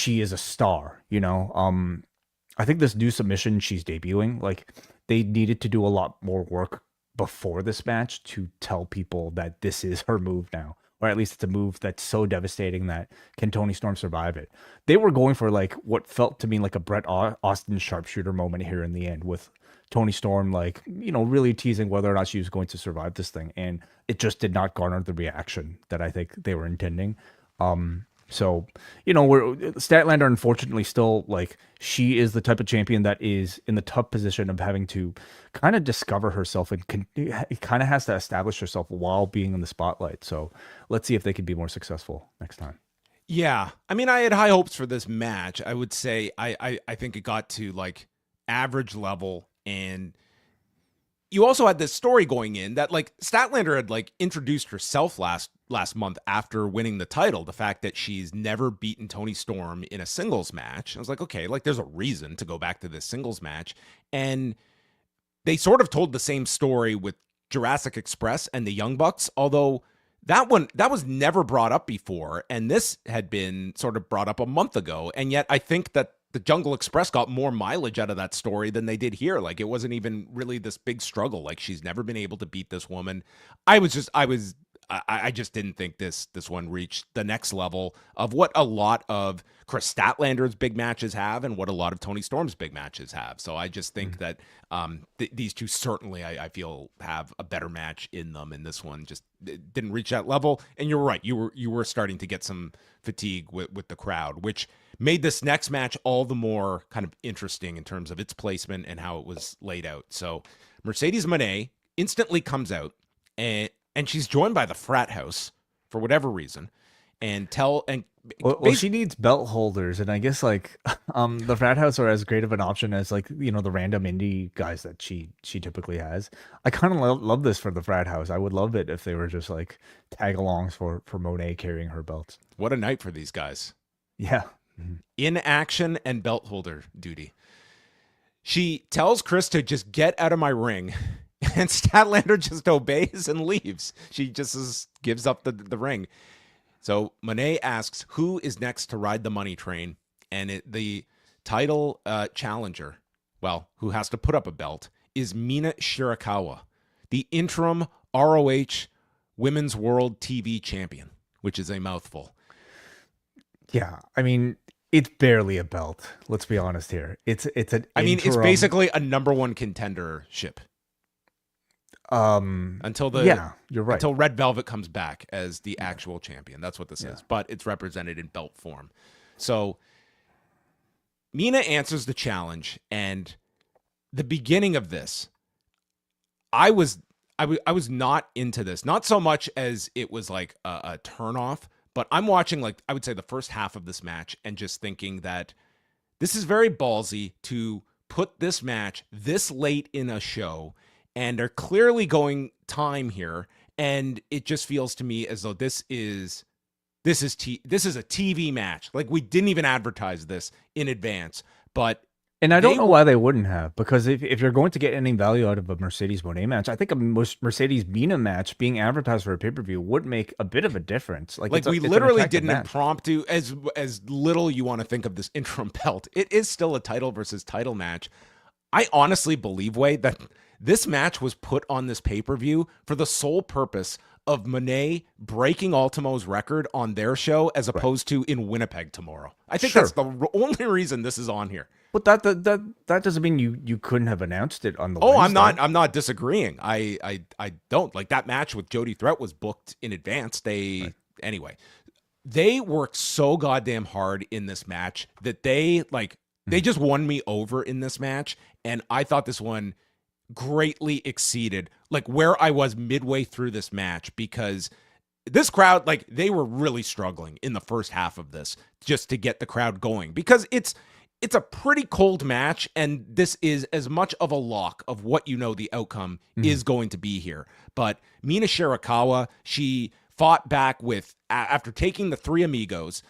is a star. I think this new submission she's debuting, like they needed to do a lot more work before this match to tell people that this is her move now, or at least it's a move that's so devastating that can Toni Storm survive it. They were going for like what felt to me like a Bret Austin sharpshooter moment here in the end with Toni Storm, like, really teasing whether or not she was going to survive this thing. And it just did not garner the reaction that I think they were intending. So, Statlander, unfortunately, still, like, she is the type of champion that is in the tough position of having to kind of discover herself and kind of has to establish herself while being in the spotlight. So let's see if they can be more successful next time. Yeah. I mean, I had high hopes for this match. I would say I think it got to, like, average level, and you also had this story going in that like Statlander had like introduced herself last month after winning the title, the fact that she's never beaten Toni Storm in a singles match. I was like, okay, like there's a reason to go back to this singles match. And they sort of told the same story with Jurassic Express and the Young Bucks, although that was never brought up before, and this had been sort of brought up a month ago. And yet I think that the Jungle Express got more mileage out of that story than they did here. Like it wasn't even really this big struggle. Like she's never been able to beat this woman. I just didn't think this one reached the next level of what a lot of Kris Statlander's big matches have and what a lot of Toni Storm's big matches have. So I just think that these two certainly, I feel, have a better match in them. And this one just didn't reach that level. And you're right. You were starting to get some fatigue with the crowd, which made this next match all the more kind of interesting in terms of its placement and how it was laid out. So Mercedes Moné instantly comes out and she's joined by the frat house for whatever reason, well, she needs belt holders, and I guess like the frat house are as great of an option as like the random indie guys that she typically has. I kind of love this for the frat house. I would love it if they were just like tag-alongs for Moné carrying her belts. What a night for these guys! Yeah, in action and belt holder duty. She tells Kris to just get out of my ring. And Statlander just obeys and leaves. She just gives up the ring. So Moné asks who is next to ride the money train. And the title challenger, well, who has to put up a belt, is Mina Shirakawa. the interim ROH Women's World TV Champion, which is a mouthful. Yeah, I mean, it's barely a belt. Let's be honest here. It's an it's basically a number one contendership. Until you're right. Until Red Velvet comes back as the actual champion. That's what this is. But it's represented in belt form. So Mina answers the challenge, and the beginning of this, I was not into this. Not so much as it was like a turnoff, but I'm watching, like, I would say the first half of this match and just thinking that this is very ballsy to put this match this late in a show, and they're clearly going time here, and it just feels to me as though this is a TV match. Like, we didn't even advertise this in advance, but and I don't know why they wouldn't have, because if you're going to get any value out of a Mercedes Moné match, I think a Mercedes Mina match being advertised for a pay-per-view would make a bit of a difference. Like we literally did an impromptu, as little you want to think of this interim belt, it is still a title versus title match. I honestly believe, Wade, that this match was put on this pay-per-view for the sole purpose of Moné breaking Ultimo's record on their show as opposed to in Winnipeg tomorrow. I think that's the only reason this is on here. But that doesn't mean you couldn't have announced it on the Wednesday. I'm not disagreeing. I don't. Like, that match with Jody Threat was booked in advance. Anyway, they worked so goddamn hard in this match that they just won me over in this match, and I thought this one greatly exceeded like where I was midway through this match, because this crowd, like, they were really struggling in the first half of this just to get the crowd going, because it's a pretty cold match, and this is as much of a lock of what the outcome is going to be here. But Mina Shirakawa, she fought back with, after taking the three amigos,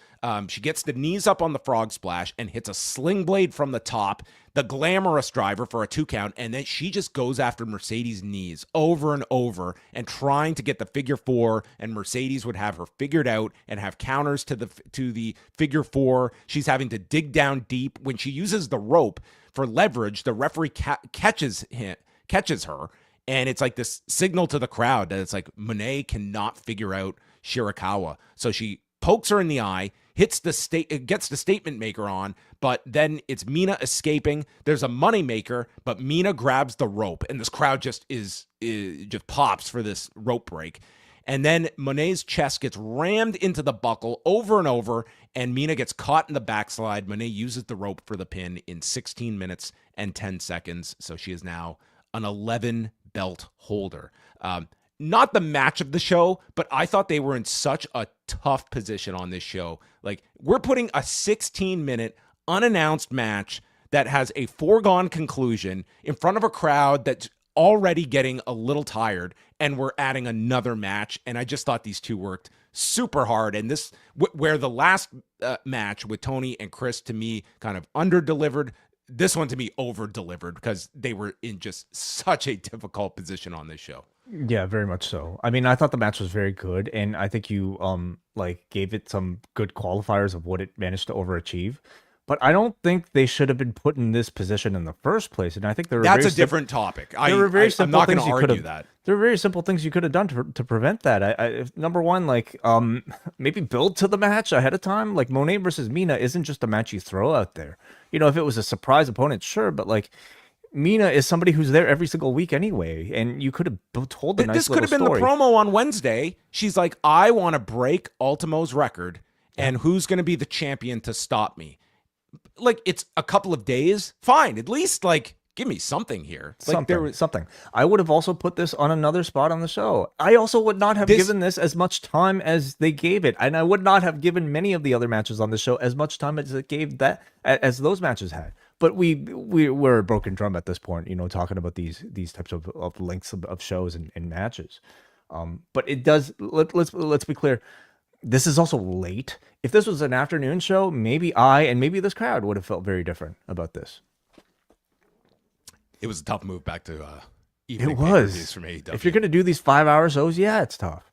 she gets the knees up on the frog splash and hits a sling blade from the top, the glamorous driver for a 2 count, and then she just goes after Mercedes' knees over and over and trying to get the figure 4, and Mercedes would have her figured out and have counters to the figure 4. She's having to dig down deep. When she uses the rope for leverage, the referee catches her, and it's like this signal to the crowd that it's like Moné cannot figure out Shirakawa. So she pokes her in the eye, gets the statement maker on, but then it's Mina escaping. There's a money maker, but Mina grabs the rope, and this crowd just pops for this rope break. And then Moné's chest gets rammed into the buckle over and over, and Mina gets caught in the backslide. Moné uses the rope for the pin in 16 minutes and 10 seconds. So she is now an 11 belt holder. Not the match of the show, but I thought they were in such a tough position on this show. Like, we're putting a 16-minute unannounced match that has a foregone conclusion in front of a crowd that's already getting a little tired, and we're adding another match. And I just thought these two worked super hard. And this, where the last match with Toni and Kris, to me, kind of under-delivered, this one to me over-delivered, because they were in just such a difficult position on this show. Yeah, very much so. I mean, I thought the match was very good, and I think you gave it some good qualifiers of what it managed to overachieve. But I don't think they should have been put in this position in the first place. And I think that's a different topic. I'm not going to argue that. There are very simple things you could have done to prevent that. Number one, maybe build to the match ahead of time. Like, Moné versus Mina isn't just a match you throw out there. If it was a surprise opponent, sure, but Mina is somebody who's there every single week anyway, and you could have told a nice This could have been story. The promo on Wednesday. She's like, I want to break Ultimo's record, and who's going to be the champion to stop me? Like, it's a couple of days. Fine. At least, give me something here. Something. I would have also put this on another spot on the show. I also would not have given this as much time as they gave it, and I would not have given many of the other matches on the show as much time as it gave as those matches had. But we're a broken drum at this point, talking about these types of lengths of shows and matches. But it does. Let's be clear. This is also late. If this was an afternoon show, maybe maybe this crowd would have felt very different about this. It was a tough move back to evening pay-per-views from AEW. If you're going to do these 5-hour shows, yeah, it's tough.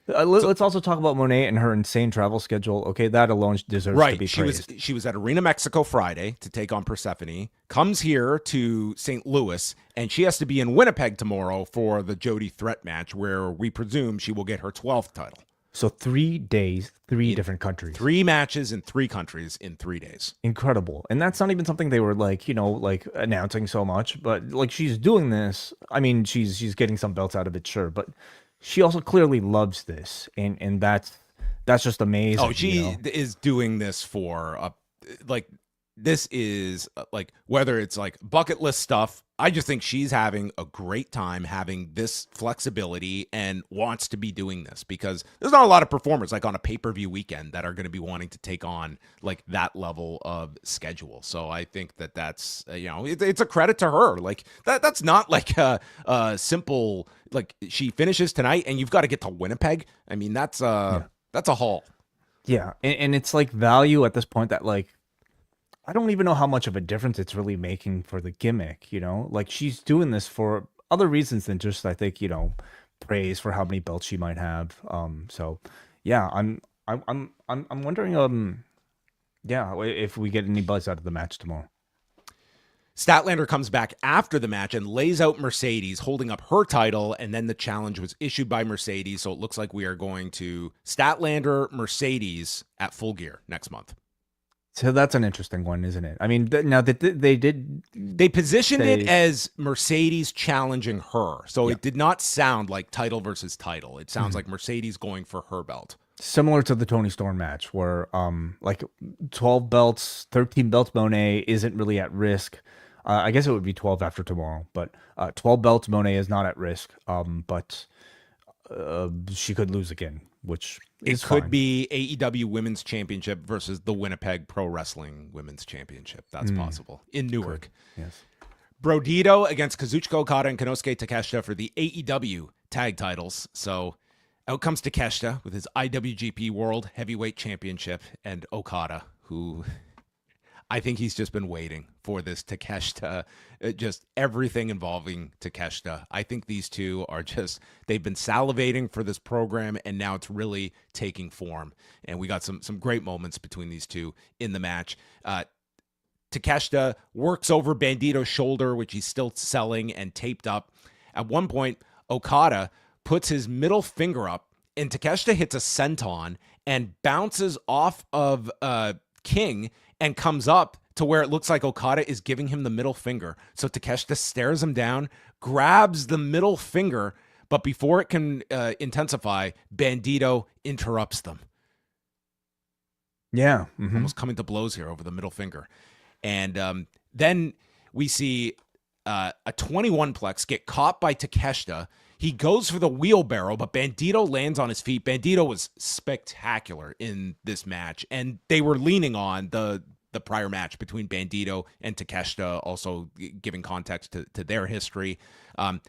Let's also talk about Moné and her insane travel schedule. Okay, that alone deserves to be praised. She was at Arena Mexico Friday to take on Persephone, comes here to St. Louis, and she has to be in Winnipeg tomorrow for the Jody Threat match, where we presume she will get her 12th title. So 3 days, 3 different countries. 3 matches in 3 countries in 3 days. Incredible. And that's not even something they were like, like announcing so much, but like she's doing this. I mean, she's getting some belts out of it, sure, but she also clearly loves this, and that's just amazing. Oh, she is doing this for like this is like whether it's like bucket list stuff. I just think she's having a great time having this flexibility and wants to be doing this, because there's not a lot of performers like on a pay-per-view weekend that are going to be wanting to take on like that level of schedule. So I think that's it's a credit to her. Like that's not like a simple, like she finishes tonight and you've got to get to Winnipeg. I mean, that's a haul. Yeah. And it's like value at this point that like, I don't even know how much of a difference it's really making for the gimmick, Like she's doing this for other reasons than just, I think, praise for how many belts she might have. So yeah, I'm wondering, if we get any buzz out of the match tomorrow. Statlander comes back after the match and lays out Mercedes holding up her title, and then the challenge was issued by Mercedes, so it looks like we are going to Statlander Mercedes at Full Gear next month. So that's an interesting one, isn't it? I mean, now that they positioned it as Mercedes challenging her, so it did not sound like title versus title. It sounds like Mercedes going for her belt. Similar to the Toni Storm match, where like 12 belts, 13 belts, Moné isn't really at risk. I guess it would be 12 after tomorrow, but 12 belts, Moné is not at risk. But she could lose again, which it could be AEW Women's Championship versus the Winnipeg Pro Wrestling Women's Championship. That's possible in Newark. Yes. Brodido against Kazuchika Okada and Konosuke Takeshita for the AEW tag titles. So out comes Takeshita with his IWGP World Heavyweight Championship, and Okada, who I think he's just been waiting for this Takeshita, just everything involving Takeshita. I think these two are they've been salivating for this program, and now it's really taking form. And we got some great moments between these two in the match. Takeshita works over Bandito's shoulder, which he's still selling and taped up. At one point, Okada puts his middle finger up, and Takeshita hits a senton and bounces off of King and comes up to where it looks like Okada is giving him the middle finger. So Takeshita stares him down, grabs the middle finger, but before it can intensify, Bandito interrupts them. Yeah. Almost coming to blows here over the middle finger. And then we see a 21-plex get caught by Takeshita. He goes for the wheelbarrow, but Bandito lands on his feet. Bandito was spectacular in this match, and they were leaning on the prior match between Bandito and Takeshita, also giving context to their history.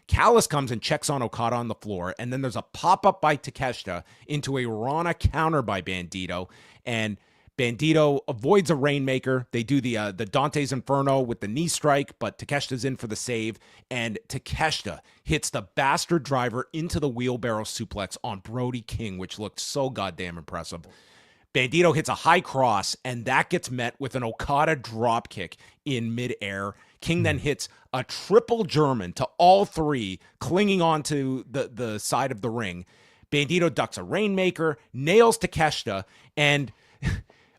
Callis comes and checks on Okada on the floor, and then there's a pop-up by Takeshita into a Rana counter by Bandito, and Bandito avoids a Rainmaker. They do the Dante's Inferno with the knee strike, but Takeshita's in for the save, and Takeshita hits the bastard driver into the wheelbarrow suplex on Brody King, which looked so goddamn impressive. Bandito hits a high cross, and that gets met with an Okada dropkick in midair. King then hits a triple German to all three, clinging onto the side of the ring. Bandito ducks a Rainmaker, nails Takeshita, and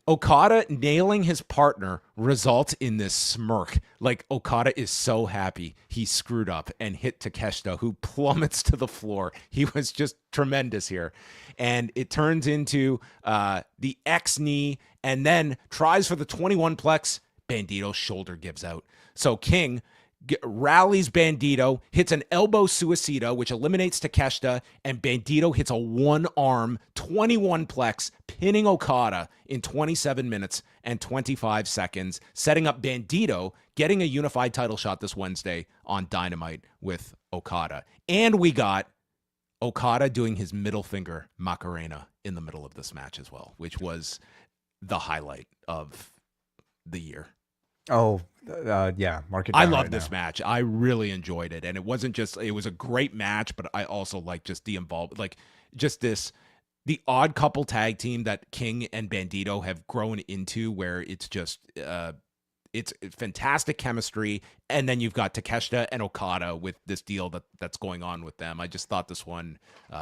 Okada nailing his partner results in this smirk. Like, Okada is so happy he screwed up and hit Takeshita, who plummets to the floor. He was just tremendous here. And it turns into the X knee, and then tries for the 21-plex. Bandito's shoulder gives out. So King rallies Bandito, hits an elbow suicida, which eliminates Takeshita, and Bandito hits a one-arm 21-plex, pinning Okada in 27 minutes and 25 seconds, setting up Bandito getting a unified title shot this Wednesday on Dynamite with Okada. And we got Okada doing his middle finger Macarena in the middle of this match as well, which was the highlight of the year. Oh, yeah. Mark it I down love right this now. match. I really enjoyed it. And it wasn't just, it was a great match, but I also like just the involvement, like just this the odd couple tag team that King and Bandito have grown into, where it's just it's fantastic chemistry, and then you've got Takeshita and Okada with this deal that's going on with them. I just thought this one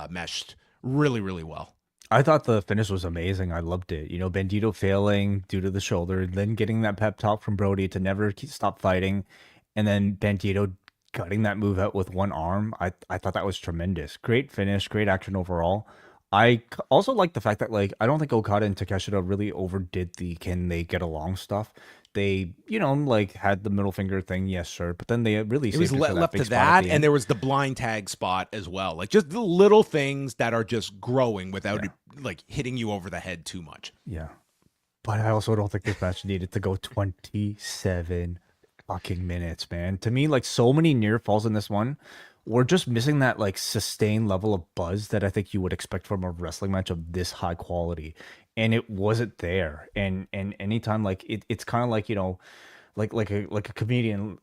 meshed really, really well. I thought the finish was amazing. I loved it. You know, Bandito failing due to the shoulder, then getting that pep talk from Brody to never stop fighting, and then Bandito cutting that move out with one arm. I thought that was tremendous. Great finish, great action overall. I also like the fact that, like, I don't think Okada and Takeshita really overdid the can they get along stuff. They, you know, like, had the middle finger thing, yes, sir, but then they really It was saved it for left big to spot at that, the and end. there was the blind tag spot as well. Like, just the little things that are just growing without it, like, hitting you over the head too much. Yeah. But I also don't think this match needed to go 27 fucking minutes, man. To me, like, so many near falls in this one. We're just missing that, like, sustained level of buzz that I think you would expect from a wrestling match of this high quality. And it wasn't there. And anytime, like, it's kind of like, you know, like a comedian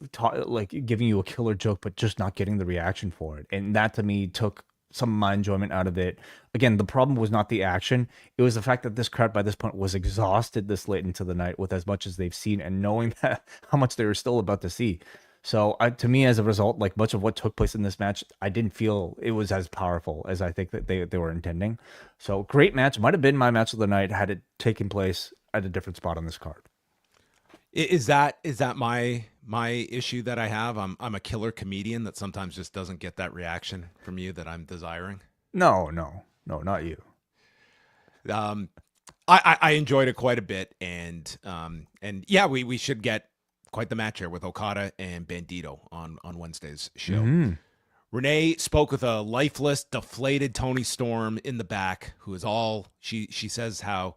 like giving you a killer joke, but just not getting the reaction for it. And that to me took some of my enjoyment out of it. Again, the problem was not the action. It was the fact that this crowd by this point was exhausted this late into the night with as much as they've seen and knowing that how much they were still about to see. So to me, as a result, like, much of what took place in this match, I didn't feel it was as powerful as I think that they were intending. So great match. Might have been my match of the night had it taken place at a different spot on this card. Is that my issue that I have? I'm a killer comedian that sometimes just doesn't get that reaction from you that I'm desiring. No, not you. I enjoyed it quite a bit, and yeah, we should get quite the match here with Okada and Bandito on Wednesday's show. Mm-hmm. Renee spoke with a lifeless, deflated Toni Storm in the back, who is all she says how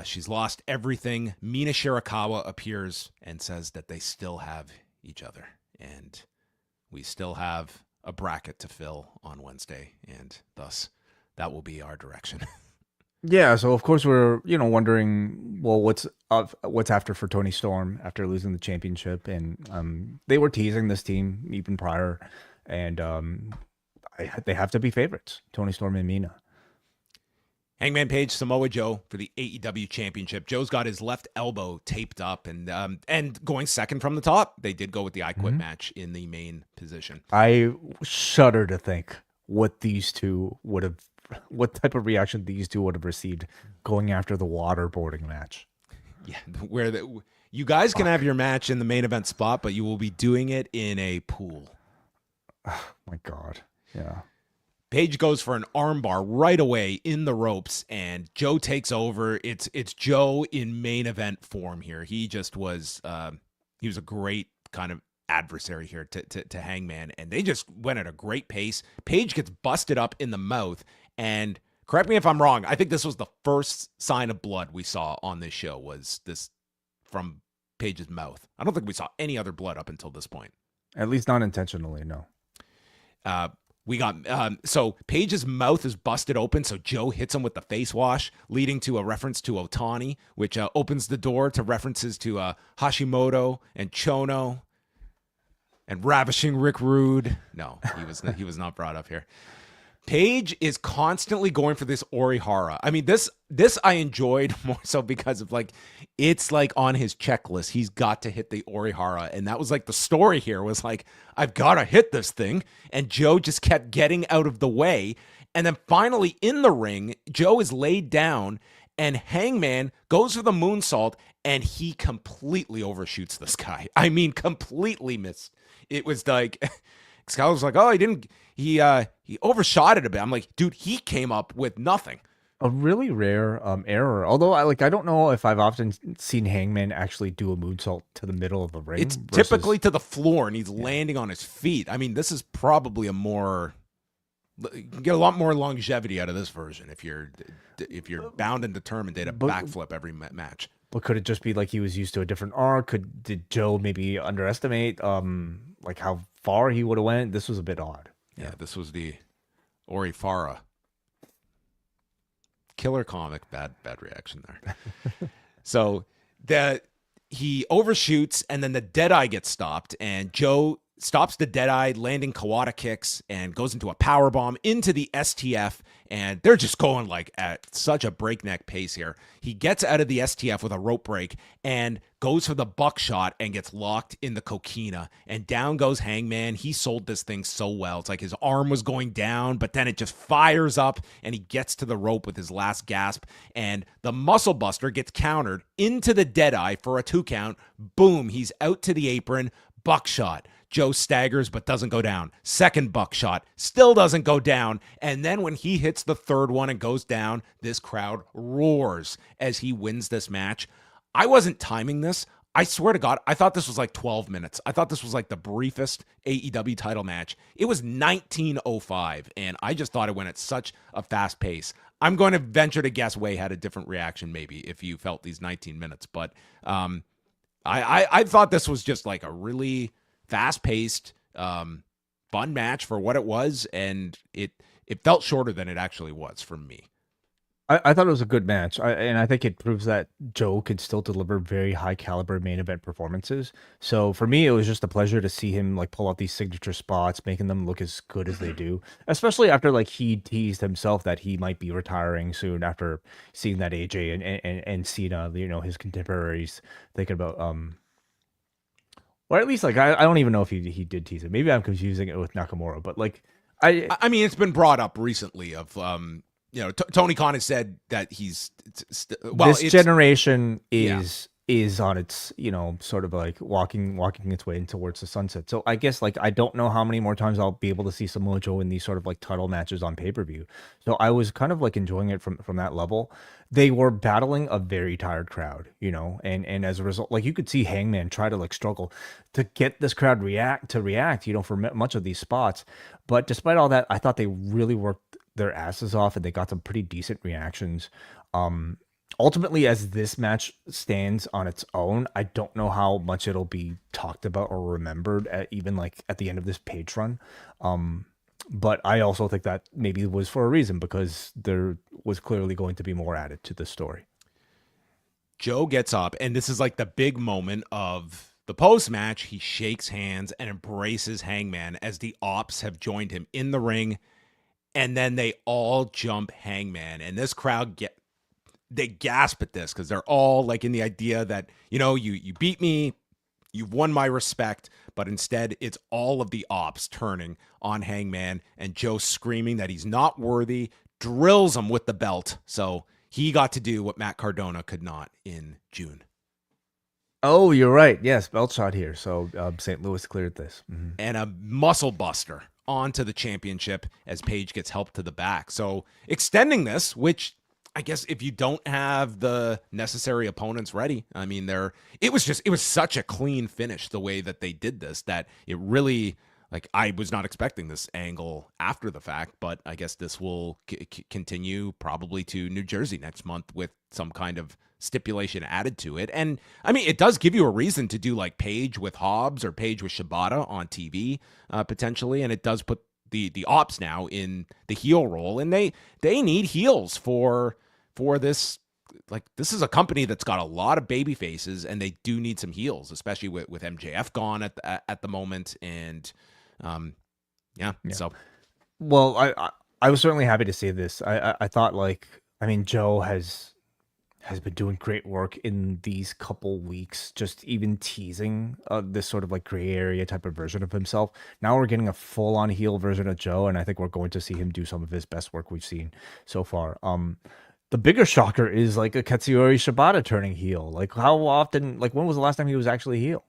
she's lost everything. Mina Shirakawa appears and says that they still have each other, and we still have a bracket to fill on Wednesday, and thus that will be our direction. Yeah, so of course we're, you know, wondering, well, what's after for Toni Storm after losing the championship, and they were teasing this team even prior, and they have to be favorites, Toni Storm and Mina. Hangman Page, Samoa Joe for the AEW Championship. Joe's got his left elbow taped up and going second from the top. They did go with the I Quit match in the main position. I shudder to think what type of reaction these two would have received going after the waterboarding match. Yeah, where you guys can have your match in the main event spot, but you will be doing it in a pool. Oh my God. Yeah. Page goes for an armbar right away in the ropes, and Joe takes over. It's Joe in main event form here. He just was he was a great kind of adversary here to Hangman, and they just went at a great pace. Page gets busted up in the mouth, and correct me if I'm wrong, I think this was the first sign of blood we saw on this show, was this from Page's mouth. I don't think we saw any other blood up until this point. At least not intentionally, no. We got so Page's mouth is busted open, so Joe hits him with the face wash, leading to a reference to Otani, which opens the door to references to Hashimoto and Chono and Ravishing Rick Rude. No, he was not brought up here. Page is constantly going for this Orihara. I mean, this I enjoyed more so because of, like, it's like on his checklist. He's got to hit the Orihara. And that was like the story here was like, I've got to hit this thing. And Joe just kept getting out of the way. And then finally in the ring, Joe is laid down and Hangman goes for the moonsault and he completely overshoots this guy. I mean, completely missed. It was like... Scott was like, oh, he overshot it a bit. I'm like, dude, he came up with nothing. A really rare error. Although I don't know if I've often seen Hangman actually do a moonsault to the middle of the ring. It's typically to the floor and he's landing on his feet. I mean, this is probably you can get a lot more longevity out of this version if you're bound and determined to backflip every match. But could it just be like he was used to a different arc? Did Joe maybe underestimate like how far he would have went? This was a bit odd. Yeah, this was the Orihara. Killer comic, bad reaction there. So he overshoots and then the Deadeye gets stopped and Joe stops the Deadeye, landing Kawada kicks, and goes into a power bomb into the STF. And they're just going like at such a breakneck pace here. He gets out of the STF with a rope break and goes for the buckshot and gets locked in the coquina. And down goes Hangman. He sold this thing so well. It's like his arm was going down, but then it just fires up and he gets to the rope with his last gasp. And the Muscle Buster gets countered into the Deadeye for a 2 count. Boom, he's out to the apron. Buckshot. Joe staggers but doesn't go down. Second buckshot, still doesn't go down. And then when he hits the third one and goes down, this crowd roars as he wins this match. I wasn't timing this. I swear to God, I thought this was like 12 minutes. I thought this was like the briefest AEW title match. It was 19:05, and I just thought it went at such a fast pace. I'm going to venture to guess Way had a different reaction maybe if you felt these 19 minutes. But I thought this was just like a really fast-paced, fun match for what it was, and it felt shorter than it actually was for me. I thought it was a good match, and I think it proves that Joe can still deliver very high-caliber main event performances. So for me, it was just a pleasure to see him like pull out these signature spots, making them look as good as they do. Especially after like he teased himself that he might be retiring soon after seeing that AJ and Cena, his contemporaries, thinking about or at least like I don't even know if he did tease it. Maybe I'm confusing it with Nakamura, but like I mean, it's been brought up recently of Tony Khan has said that he's this generation is on its sort of like walking its way in towards the sunset. So I guess like I don't know how many more times I'll be able to see Samoa Joe in these sort of like title matches on pay-per-view. So I was kind of like enjoying it from that level. They were battling a very tired crowd, and as a result, like you could see Hangman try to like struggle to get this crowd react for much of these spots. But despite all that, I thought they really worked their asses off and they got some pretty decent reactions. Ultimately, as this match stands on its own, I don't know how much it'll be talked about or remembered even like at the end of this page run. But I also think that maybe it was for a reason because there was clearly going to be more added to the story. Joe gets up, and this is like the big moment of the post-match. He shakes hands and embraces Hangman as the Ops have joined him in the ring. And then they all jump Hangman, and this crowd they gasp at this because they're all like in the idea that, you beat me, you've won my respect, but instead it's all of the Ops turning on Hangman and Joe screaming that he's not worthy, drills him with the belt. So he got to do what Matt Cardona could not in June. Oh, you're right. Yes, belt shot here. So St. Louis cleared this. Mm-hmm. And a muscle buster onto the championship as Page gets helped to the back. So extending this, which I guess if you don't have the necessary opponents ready, I mean, it was such a clean finish the way that they did this that it really, like, I was not expecting this angle after the fact, but I guess this will continue probably to New Jersey next month with some kind of stipulation added to it. And I mean, it does give you a reason to do like Page with Hobbs or Page with Shibata on TV potentially, and it does put the Ops now in the heel role, and they need heels for this. Like, this is a company that's got a lot of baby faces, and they do need some heels, especially with MJF gone at the moment. And so well, I was certainly happy to see this. I thought, like, I mean, Joe has been doing great work in these couple weeks, just even teasing this sort of like gray area type of version of himself. Now we're getting a full on heel version of Joe, and I think we're going to see him do some of his best work we've seen so far. The bigger shocker is like a Katsuyori Shibata turning heel. Like, how often, like, when was the last time he was actually heel?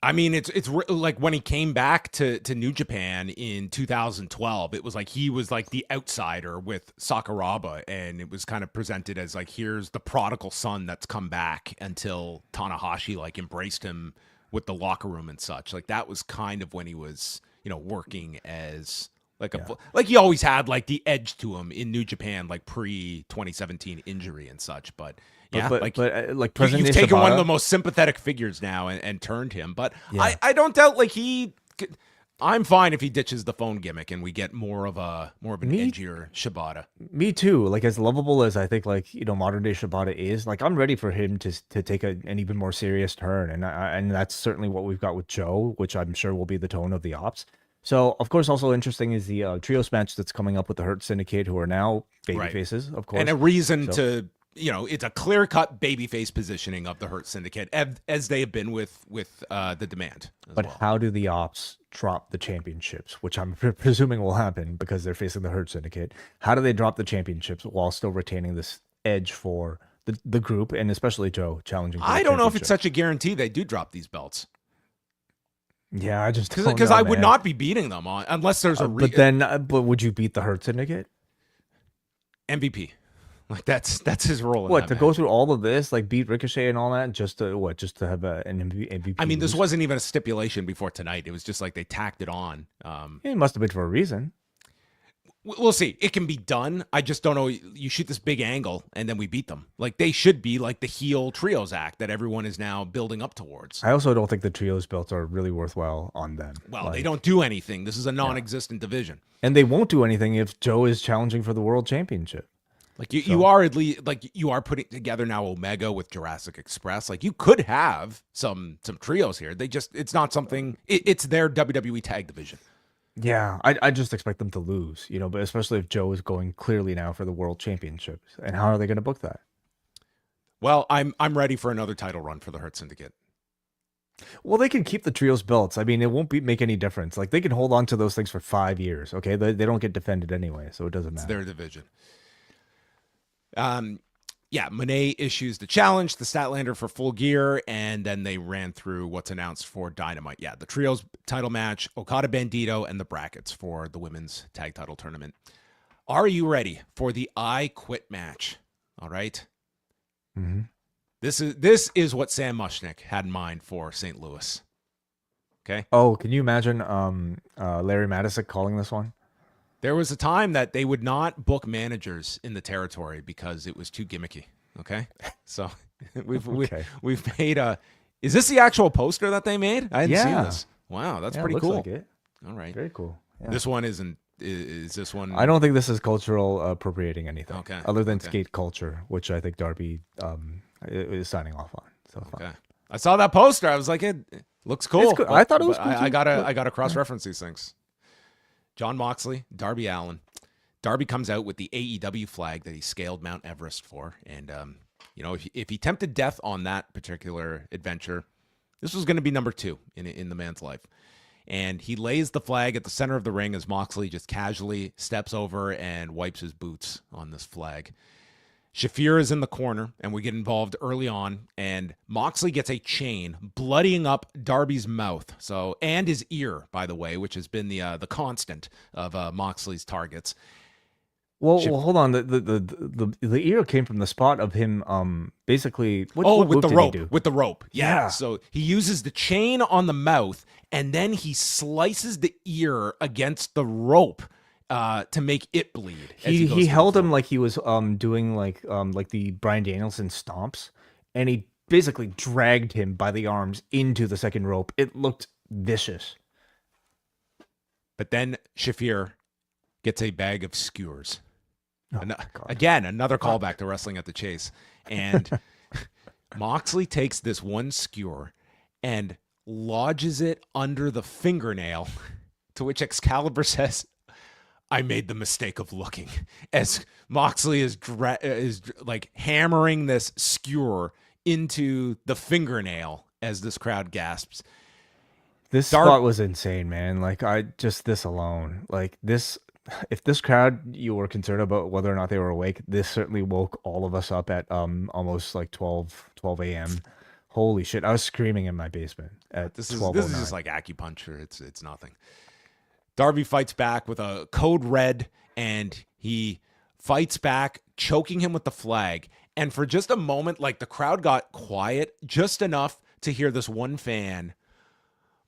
I mean, it's like when he came back to New Japan in 2012, it was like he was like the outsider with Sakuraba, and it was kind of presented as like, here's the prodigal son that's come back, until Tanahashi like embraced him with the locker room and such. Like, that was kind of when he was, working as like like he always had like the edge to him in New Japan, like pre 2017 injury and such. But yeah, but you've taken Shibata, one of the most sympathetic figures now and turned him. But yeah. I don't doubt like he I'm fine if he ditches the phone gimmick and we get more of an Me edgier Shibata. Me too. Like as lovable as I think like modern day Shibata is, like I'm ready for him to take an even more serious turn, and that's certainly what we've got with Joe, which I'm sure will be the tone of the ops. So of course, also interesting is the trios match that's coming up with the Hurt Syndicate, who are now baby faces, of course, and a reason to. It's a clear-cut babyface positioning of the Hurt Syndicate, as they have been with the Demand. But how do the Ops drop the championships, which I'm presuming will happen because they're facing the Hurt Syndicate? How do they drop the championships while still retaining this edge for the group, and especially Joe challenging for the I don't know if it's such a guarantee they do drop these belts. Yeah, I just don't because know, I would man. not be beating them unless there's a reason. But would you beat the Hurt Syndicate? MVP. Like that's his role. What, to go through all of this, like beat Ricochet and all that, just to have an MVP? I mean, this wasn't even a stipulation before tonight. It was just like they tacked it on. It must have been for a reason. We'll see. It can be done. I just don't know. You shoot this big angle and then we beat them. Like they should be like the heel trios act that everyone is now building up towards. I also don't think the trios belts are really worthwhile on them. Well, they don't do anything. This is a non-existent division, and they won't do anything if Joe is challenging for the world championship. Like you are at least like you are putting together now Omega with Jurassic Express. Like you could have some trios here. It's not something. It's their WWE tag division. Yeah, I just expect them to lose, but especially if Joe is going clearly now for the world championships. And how are they going to book that? Well, I'm ready for another title run for the Hurt Syndicate. Well, they can keep the trios belts. I mean, it won't make any difference. Like they can hold on to those things for 5 years. Okay, they don't get defended anyway, so it doesn't matter. It's their division. Moné issues the challenge, the Statlander for Full Gear, and then they ran through what's announced for Dynamite. Yeah, the trios title match, Okada Bandito, and the brackets for the women's tag title tournament. Are you ready for the I Quit match? All right. Mm-hmm. This is what Sam Mushnick had in mind for St. Louis. Okay. Oh, can you imagine Larry Madison calling this one? There was a time that they would not book managers in the territory because it was too gimmicky. Okay, so we've made a. Is this the actual poster that they made? I hadn't seen this. Wow, that's pretty cool. Like it. All right, very cool. Yeah. This one isn't. Is this one? I don't think this is cultural appropriating anything. Okay. Other than skate culture, which I think Darby is signing off on. So okay. I saw that poster. I was like, it looks cool. Cool. I thought it was cool. I gotta cross reference these things. Jon Moxley, Darby Allin. Darby comes out with the AEW flag that he scaled Mount Everest for. And, if he tempted death on that particular adventure, this was going to be number 2 in the man's life. And he lays the flag at the center of the ring as Moxley just casually steps over and wipes his boots on this flag. Shafir is in the corner, and we get involved early on, and Moxley gets a chain bloodying up Darby's mouth, and his ear, by the way, which has been the constant of Moxley's targets. Well, hold on. The ear came from the spot of him basically. With the rope. Yeah. So he uses the chain on the mouth, and then he slices the ear against the rope. To make it bleed. He held him like he was doing like the Bryan Danielson stomps, and he basically dragged him by the arms into the second rope. It looked vicious. But then Shafir gets a bag of skewers. Oh, again, another callback to Wrestling at the Chase. And Moxley takes this one skewer and lodges it under the fingernail, to which Excalibur says, I made the mistake of looking, as Moxley is like hammering this skewer into the fingernail as this crowd gasps. This spot was insane, man. Like this alone, like this, if this crowd, you were concerned about whether or not they were awake, this certainly woke all of us up at almost like 12 a.m. Holy shit. I was screaming in my basement at 12:09. This is just like acupuncture. It's nothing. Darby fights back with a code red, and he fights back, choking him with the flag. And for just a moment, like the crowd got quiet just enough to hear this one fan,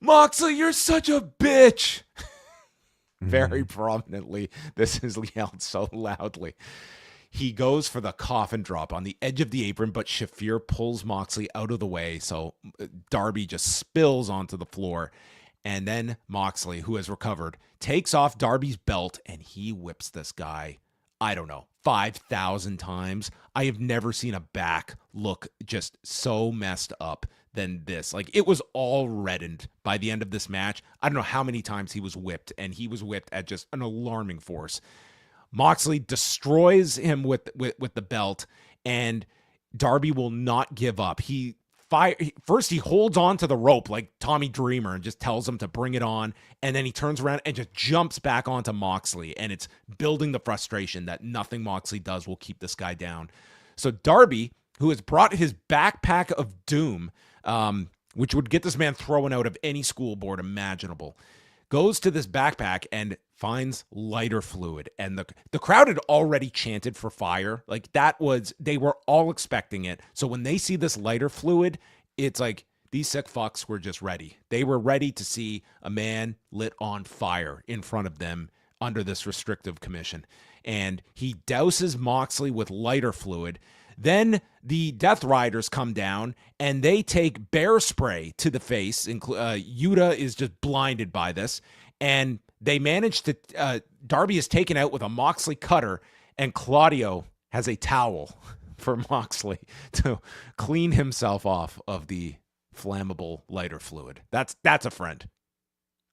Moxley, you're such a bitch. Very prominently, this is yelled so loudly. He goes for the coffin drop on the edge of the apron, but Shafir pulls Moxley out of the way, so Darby just spills onto the floor. And then Moxley, who has recovered, takes off Darby's belt and he whips this guy, I don't know, 5,000 times. I have never seen a back look just so messed up than this. Like, it was all reddened by the end of this match. I don't know how many times he was whipped, and he was whipped at just an alarming force. Moxley destroys him with the belt, and Darby will not give up. First, he holds on to the rope like Tommy Dreamer and just tells him to bring it on. And then he turns around and just jumps back onto Moxley. And it's building the frustration that nothing Moxley does will keep this guy down. So Darby, who has brought his backpack of doom, which would get this man thrown out of any school board imaginable, goes to this backpack and finds lighter fluid. And the crowd had already chanted for fire. Like, they were all expecting it. So when they see this lighter fluid, it's like these sick fucks were just ready. They were ready to see a man lit on fire in front of them under this restrictive commission. And he douses Moxley with lighter fluid. Then the Death Riders come down and they take bear spray to the face. Yuta is just blinded by this. And they manage to, Darby is taken out with a Moxley cutter, and Claudio has a towel for Moxley to clean himself off of the flammable lighter fluid. That's a friend.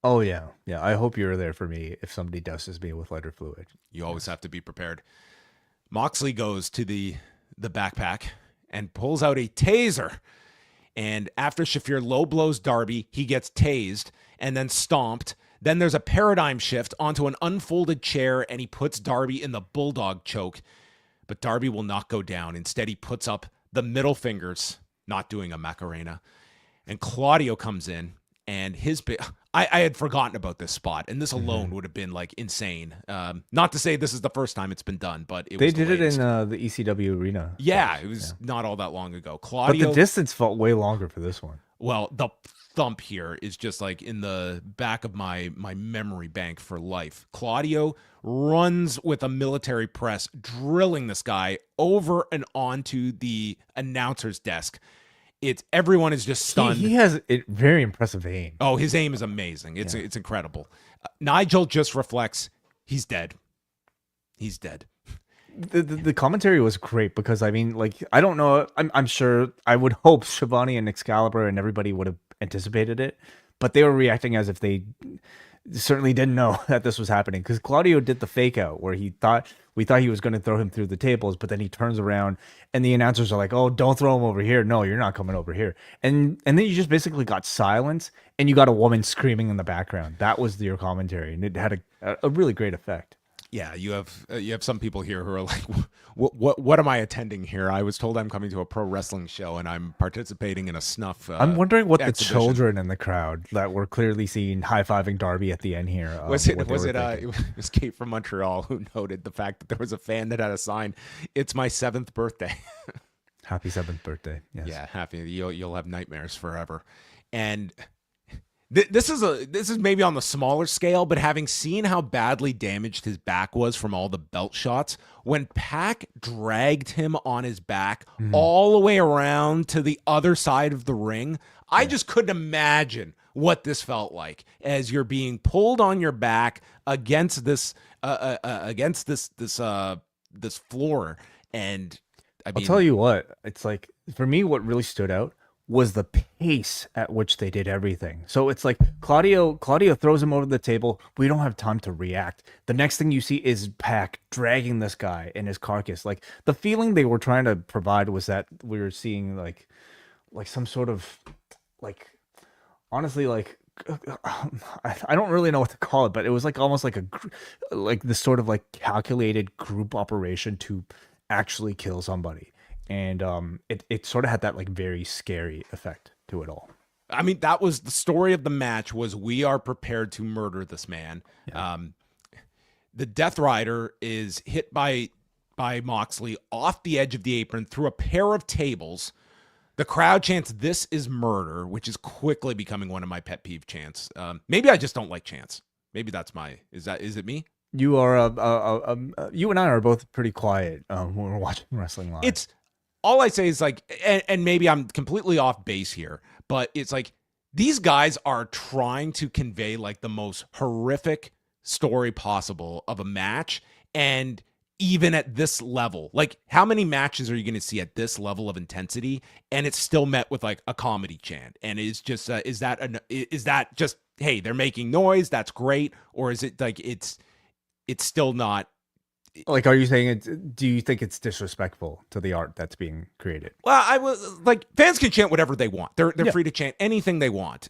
Oh, yeah. Yeah, I hope you're there for me if somebody douses me with lighter fluid. You always have to be prepared. Moxley goes to the backpack and pulls out a taser. And after Shafir low blows Darby, he gets tased and then stomped. Then there's a paradigm shift onto an unfolded chair, and he puts Darby in the bulldog choke. But Darby will not go down. Instead, he puts up the middle fingers, not doing a Macarena. And Claudio comes in, and I had forgotten about this spot, and this alone would have been like insane. Not to say this is the first time it's been done, but they did it in the ECW Arena. Yeah, it was not all that long ago. Claudio, but the distance felt way longer for this one. Well, the thump here is just like in the back of my memory bank for life. Claudio runs with a military press, drilling this guy over and onto the announcer's desk. Everyone is just stunned. He has a very impressive aim. Oh, his aim is amazing. It's incredible. Nigel just reflects, he's dead. He's dead. The commentary was great because, I mean, like, I don't know. I'm sure, I would hope Shivani and Excalibur and everybody would have anticipated it, but they were reacting as if they certainly didn't know that this was happening, because Claudio did the fake out where we thought he was going to throw him through the tables, but then he turns around and the announcers are like, "Oh, don't throw him over here. No, you're not coming over here." And then you just basically got silence, and you got a woman screaming in the background. That was your commentary, and it had a really great effect. Yeah, you have some people here who are like, what am I attending here? I was told I'm coming to a pro wrestling show and I'm participating in a snuff. I'm wondering what exhibition. The children in the crowd that were clearly seen high-fiving Darby at the end here. It was Kate from Montreal who noted the fact that there was a fan that had a sign, "It's my 7th birthday." Happy 7th birthday. Yes. Yeah, happy. You'll have nightmares forever. And this is maybe on the smaller scale, but having seen how badly damaged his back was from all the belt shots, when Pac dragged him on his back all the way around to the other side of the ring, I just couldn't imagine what this felt like as you're being pulled on your back against this floor. And I mean, I'll tell you what, it's like, for me, what really stood out was the pace at which they did everything. So it's like Claudio throws him over the table. We don't have time to react. The next thing you see is Pac dragging this guy in his carcass. Like, the feeling they were trying to provide was that we were seeing like some sort of, like, honestly, like, I don't really know what to call it, but it was like almost like this sort of like calculated group operation to actually kill somebody. And it sort of had that like very scary effect to it all. I mean, that was the story of the match, was we are prepared to murder this man. Yeah. The Death Rider is hit by Moxley off the edge of the apron through a pair of tables. The crowd chants, "This is murder," which is quickly becoming one of my pet peeve chants. Maybe I just don't like chants. Maybe that's is it me? You are you and I are both pretty quiet when we're watching wrestling live. It's all I say is like, and maybe I'm completely off base here, but it's like, these guys are trying to convey like the most horrific story possible of a match. And even at this level, like how many matches are you going to see at this level of intensity? And it's still met with like a comedy chant. And it's just, is that just, hey, they're making noise, that's great? Or is it like, it's still not? Like, are you saying do you think it's disrespectful to the art that's being created? Well, I was like, fans can chant whatever they want. They're free to chant anything they want.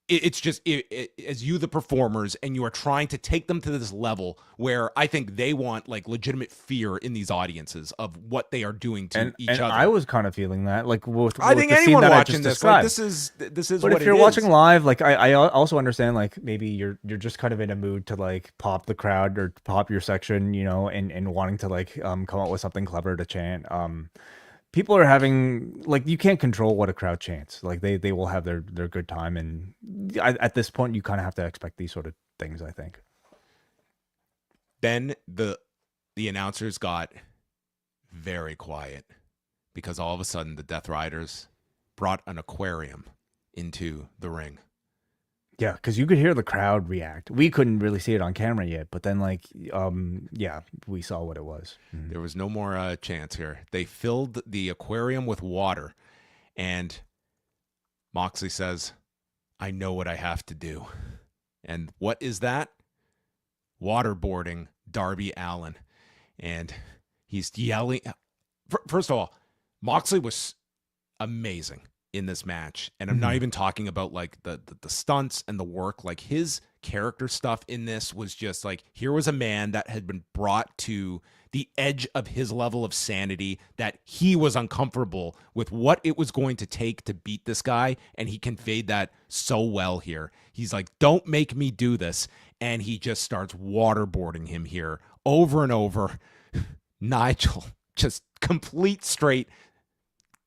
It's just as you, the performers, and you are trying to take them to this level where I think they want like legitimate fear in these audiences of what they are doing to each other. I was kind of feeling that, like I think anyone watching this, like, this is. But if you're watching live, like I also understand, like maybe you're just kind of in a mood to like pop the crowd or pop your section, you know, and wanting to like come up with something clever to chant. People are having, like, you can't control what a crowd chants. Like they will have their good time, and at this point you kind of have to expect these sort of things, I think. Then the announcers got very quiet because all of a sudden the Death Riders brought an aquarium into the ring. Yeah, because you could hear the crowd react. We couldn't really see it on camera yet, but then, like, yeah, we saw what it was. Mm-hmm. There was no more chance here. They filled the aquarium with water, and Moxley says, I know what I have to do. And what is that? Waterboarding Darby Allin. And he's yelling. First of all, Moxley was amazing in this match, and I'm not even talking about like the stunts and the work. Like his character stuff in this was just like, here was a man that had been brought to the edge of his level of sanity, that he was uncomfortable with what it was going to take to beat this guy, and he conveyed that so well here. He's like, don't make me do this, and he just starts waterboarding him here over and over. Nigel, just complete straight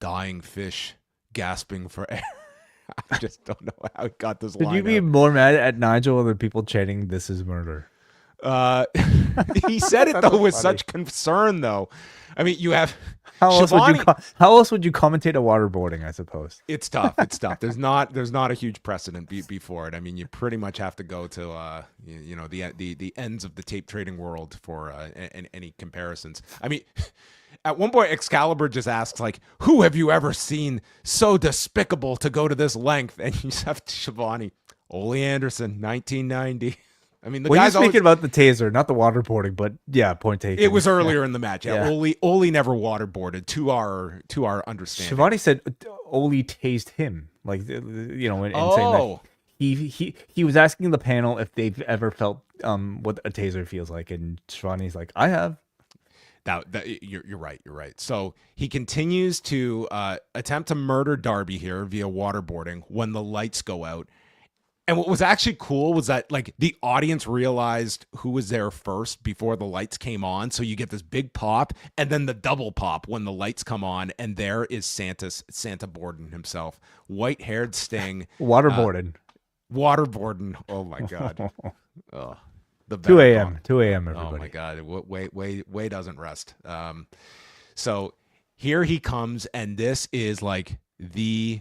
dying fish gasping for air. I just don't know how he got this line. Did you be more mad at Nigel than people chanting "This is murder"? He said it though with such concern, though. I mean, you have how else would you commentate a waterboarding? I suppose it's tough. It's tough. There's not a huge precedent before it. I mean, you pretty much have to go to the ends of the tape trading world for any comparisons. I mean. At one point, Excalibur just asks, like, who have you ever seen so despicable to go to this length? And you just have Shivani, Ole Anderson, 1990. I mean, the guy's speaking about the taser, not the waterboarding, but yeah, point taken. It was earlier in the match. Yeah. Ole never waterboarded, to our understanding. Shivani said Ole tased him, like, you know, and saying that he was asking the panel if they've ever felt what a taser feels like, and Shivani's like, I have. You're right. So he continues to attempt to murder Darby here via waterboarding when the lights go out. And what was actually cool was that like the audience realized who was there first before the lights came on. So you get this big pop and then the double pop when the lights come on, and there is Santa Borden himself, white-haired Sting, waterboarding. Oh my God. Oh. 2 a.m. everybody. Oh my God. Way doesn't rest. So here he comes, and this is like the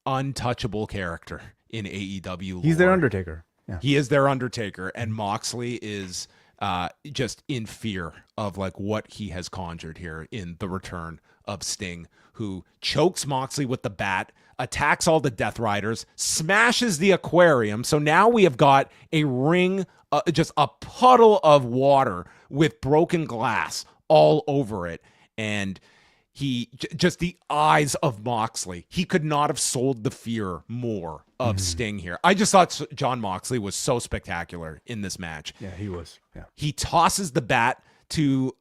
untouchable character in AEW lore. He's their Undertaker. Yeah. He is their Undertaker, and Moxley is just in fear of like what he has conjured here in the return of Sting, who chokes Moxley with the bat, attacks all the Death Riders, smashes the aquarium. So now we have got a ring, just a puddle of water with broken glass all over it. And just the eyes of Moxley, he could not have sold the fear more of Sting here. I just thought Jon Moxley was so spectacular in this match. Yeah, he was. Yeah. He tosses the bat to,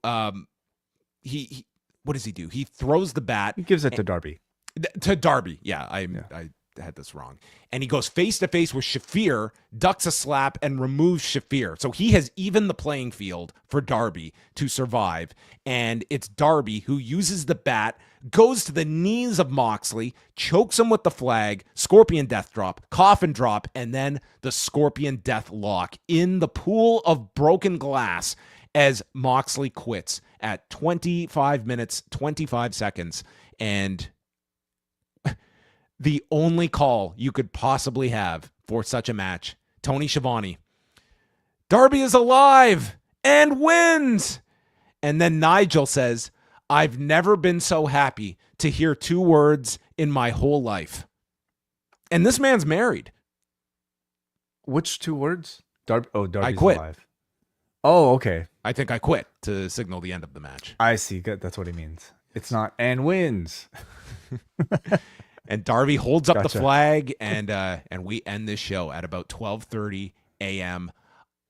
he what does he do? He throws the bat. He gives it to Darby. To Darby. Yeah, I had this wrong. And he goes face to face with Shafir, ducks a slap, and removes Shafir. So he has evened the playing field for Darby to survive. And it's Darby who uses the bat, goes to the knees of Moxley, chokes him with the flag, Scorpion Death Drop, Coffin Drop, and then the Scorpion Death Lock in the pool of broken glass as Moxley quits at 25 minutes, 25 seconds. And The only call you could possibly have for such a match. Tony Schiavone. Darby is alive and wins. And then Nigel says, I've never been so happy to hear 2 words in my whole life. And this man's married. Which 2 words? Darby's I quit. alive. Oh, okay. I think I quit to signal the end of the match. I see. Good. That's what he means. It's not and wins. And Darby holds up the Gotcha. flag, and we end this show at about 12:30 a.m.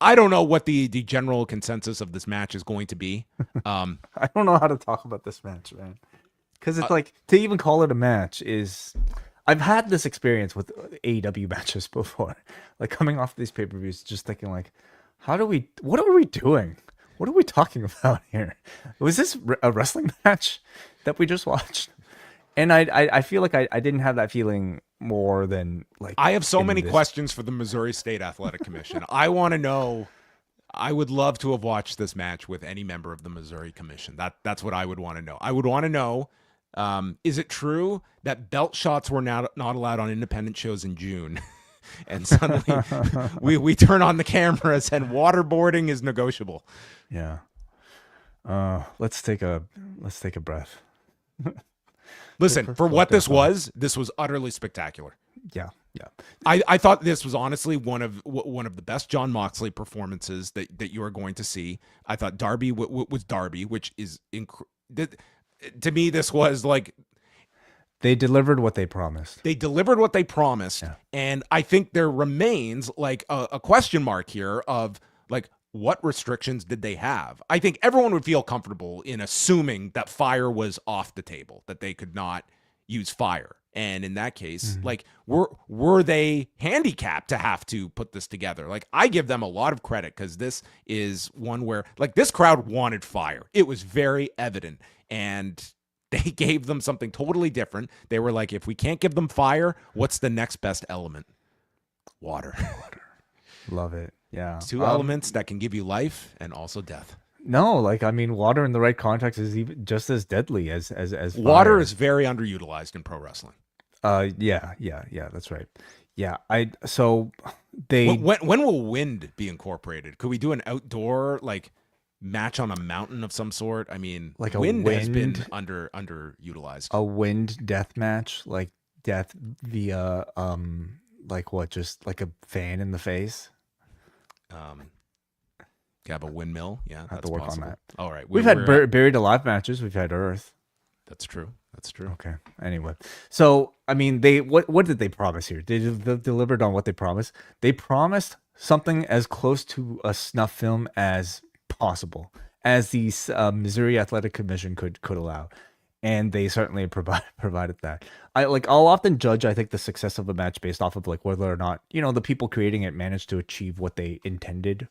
I don't know what the general consensus of this match is going to be. I don't know how to talk about this match, man. Because it's like, to even call it a match is... I've had this experience with AEW matches before. Like, coming off these pay-per-views, just thinking like, what are we doing? What are we talking about here? Was this a wrestling match that we just watched? And I feel like I didn't have that feeling more than like... I have so many questions for the Missouri State Athletic Commission. I want to know... I would love to have watched this match with any member of the Missouri Commission. That's what I would want to know. I would want to know, is it true that belt shots were not allowed on independent shows in June? And suddenly we turn on the cameras and waterboarding is negotiable. Yeah. Let's take a breath. Listen, for what this was utterly spectacular. Yeah, yeah. I thought this was honestly one of the best Jon Moxley performances that you are going to see. I thought Darby was Darby, which is to me this was like they delivered what they promised. Yeah. And I think there remains like a question mark here of like, what restrictions did they have? I think everyone would feel comfortable in assuming that fire was off the table, that they could not use fire. And in that case, like, were they handicapped to have to put this together? Like, I give them a lot of credit because this is one where, like, this crowd wanted fire. It was very evident. And they gave them something totally different. They were like, if we can't give them fire, what's the next best element? Water. Love it. Yeah. 2 elements that can give you life and also death. No, like, I mean, water in the right context is even just as deadly as fire. Water is very underutilized in pro wrestling. Yeah, that's right. Yeah, so they... When will wind be incorporated? Could we do an outdoor, like, match on a mountain of some sort? I mean, like wind has been underutilized. A wind death match, like death via, like what, just like a fan in the face? Have a windmill. Yeah, have that's to work possible. on that. All right. We've had buried alive matches. We've had Earth. That's true. Okay. Anyway, so I mean, what did they promise here? They delivered on what they promised. They promised something as close to a snuff film as possible, as the Missouri Athletic Commission could allow, and they certainly provided that. I'll often judge, I think, the success of a match based off of like whether or not the people creating it managed to achieve what they intended.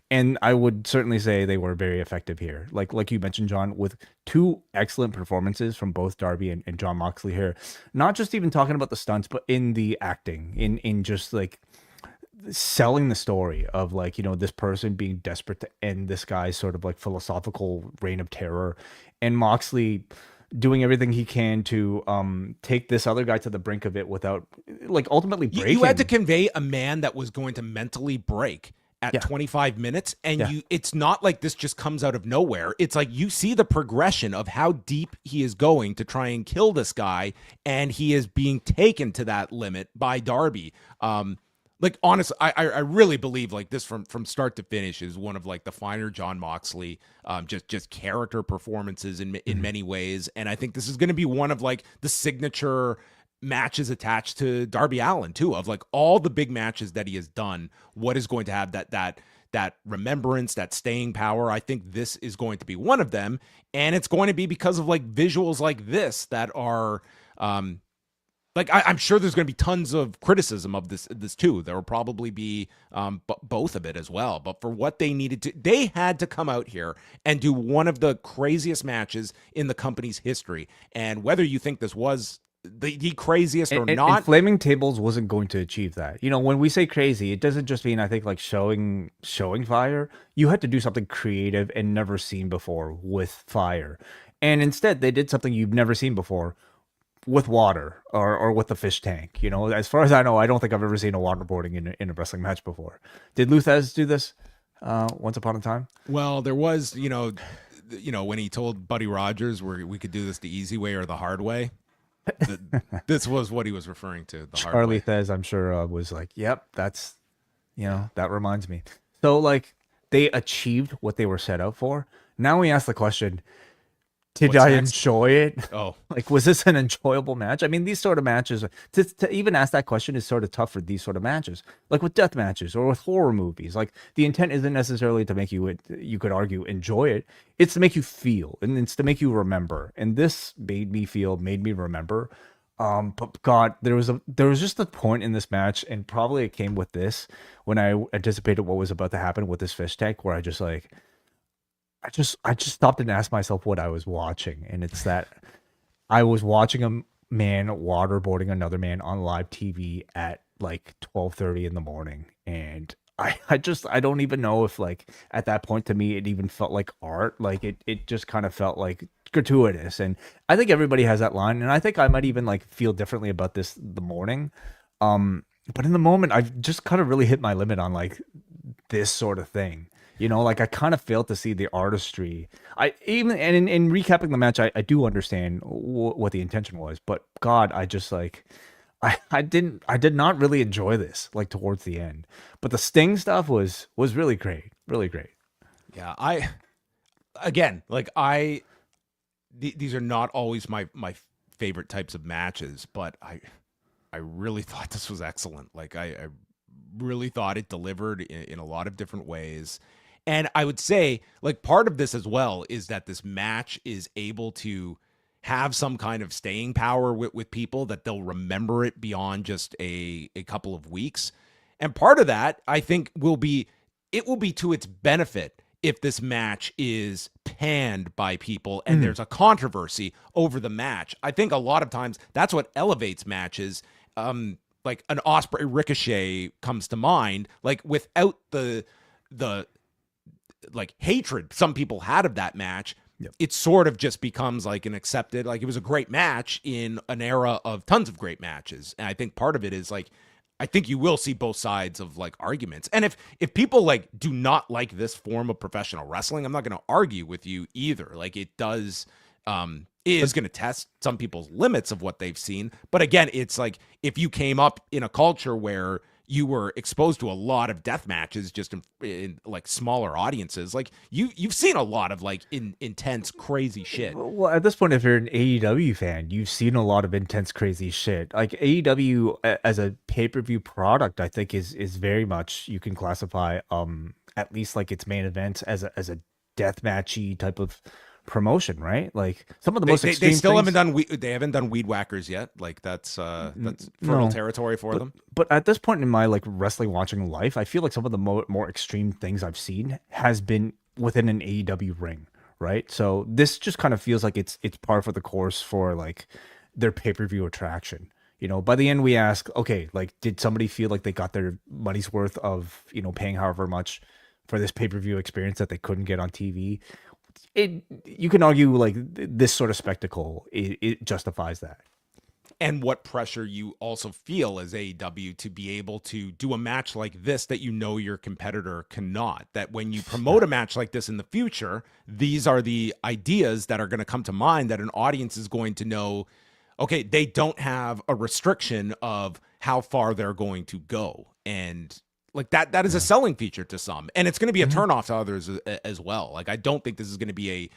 And I would certainly say they were very effective here. Like you mentioned, John, with 2 excellent performances from both Darby and Jon Moxley here. Not just even talking about the stunts, but in the acting, in just like selling the story of like, this person being desperate to end this guy's sort of like philosophical reign of terror. And Moxley doing everything he can to take this other guy to the brink of it without like ultimately breaking. You had to convey a man that was going to mentally break at 25 minutes. And it's not like this just comes out of nowhere. It's like you see the progression of how deep he is going to try and kill this guy. And he is being taken to that limit by Darby. Like, honestly, I really believe like this from start to finish is one of like the finer Jon Moxley, just character performances in many ways. And I think this is going to be one of like the signature matches attached to Darby Allin too, of like all the big matches that he has done. What is going to have that remembrance, that staying power? I think this is going to be one of them, and it's going to be because of like visuals like this that are like I'm sure there's going to be tons of criticism of this too. There will probably be both of it as well. But for what they needed to, they had to come out here and do one of the craziest matches in the company's history. And whether you think this was the craziest or not, and Flaming Tables wasn't going to achieve that. When we say crazy, it doesn't just mean I think like showing fire. You had to do something creative and never seen before with fire, and instead they did something you've never seen before with water or with the fish tank. You know, as far as I know, I don't think I've ever seen a waterboarding in a wrestling match before. Did Luthez do this once upon a time? Well, there was, when he told Buddy Rogers where we could do this the easy way or the hard way. This was what he was referring to. The hard Charlie way. Thez, I'm sure, was like, "Yep, that's, that reminds me." So like they achieved what they were set out for. Now we ask the question: did What's I next? enjoy it? Oh, Like, was this an enjoyable match? I mean, these sort of matches, to even ask that question is sort of tough for these sort of matches. Like with death matches or with horror movies, like the intent isn't necessarily to make you could argue, enjoy it. It's to make you feel, and it's to make you remember. And this made me feel, made me remember. But God, there was just a point in this match, and probably it came with this, when I anticipated what was about to happen with this fish tank, where I just stopped and asked myself what I was watching. And it's that I was watching a man waterboarding another man on live TV at like 12:30 in the morning. And I don't even know if, like, at that point, to me, it even felt like art. Like it just kind of felt like gratuitous. And I think everybody has that line. And I think I might even like feel differently about this the morning. But in the moment, I've just kind of really hit my limit on like this sort of thing. Like I kind of failed to see the artistry. In recapping the match, I do understand what the intention was, but God, I just like, I did not really enjoy this like towards the end. But the Sting stuff was really great, really great. yeah. These are not always my favorite types of matches, but I really thought this was excellent. Like I really thought it delivered in a lot of different ways. And I would say, like, part of this as well is that this match is able to have some kind of staying power with people, that they'll remember it beyond just a couple of weeks. And part of that, I think, will be to its benefit if this match is panned by people and there's a controversy over the match. I think a lot of times that's what elevates matches. Like an Osprey Ricochet comes to mind, like without the like hatred some people had of that match. Yep. It sort of just becomes like an accepted, like it was a great match in an era of tons of great matches. And I think part of it is like, I think you will see both sides of like arguments. And if people like do not like this form of professional wrestling, I'm not going to argue with you either. Like it does, is going to test some people's limits of what they've seen. But again, it's like, if you came up in a culture where you were exposed to a lot of death matches just in like smaller audiences, like you've seen a lot of like intense, crazy shit. Well, at this point, if you're an AEW fan, you've seen a lot of intense, crazy shit. Like AEW as a pay-per-view product, I think is very much, you can classify at least like its main events as a death matchy type of promotion, right? Like some of the most extreme they still things, haven't done weed whackers yet. Like that's fertile territory for them. But at this point in my like wrestling watching life, I feel like some of the more extreme things I've seen has been within an AEW ring, right? So this just kind of feels like it's par for the course for like their pay-per-view attraction. By the end we ask, okay, like did somebody feel like they got their money's worth of, paying however much for this pay-per-view experience that they couldn't get on TV? You can argue like this sort of spectacle, it justifies that. And what pressure you also feel as AEW to be able to do a match like this that your competitor cannot. That when you promote a match like this in the future, these are the ideas that are going to come to mind, that an audience is going to know, okay, they don't have a restriction of how far they're going to go. And like that is a selling feature to some, and it's going to be a turnoff to others as well. Like I don't think this is going to be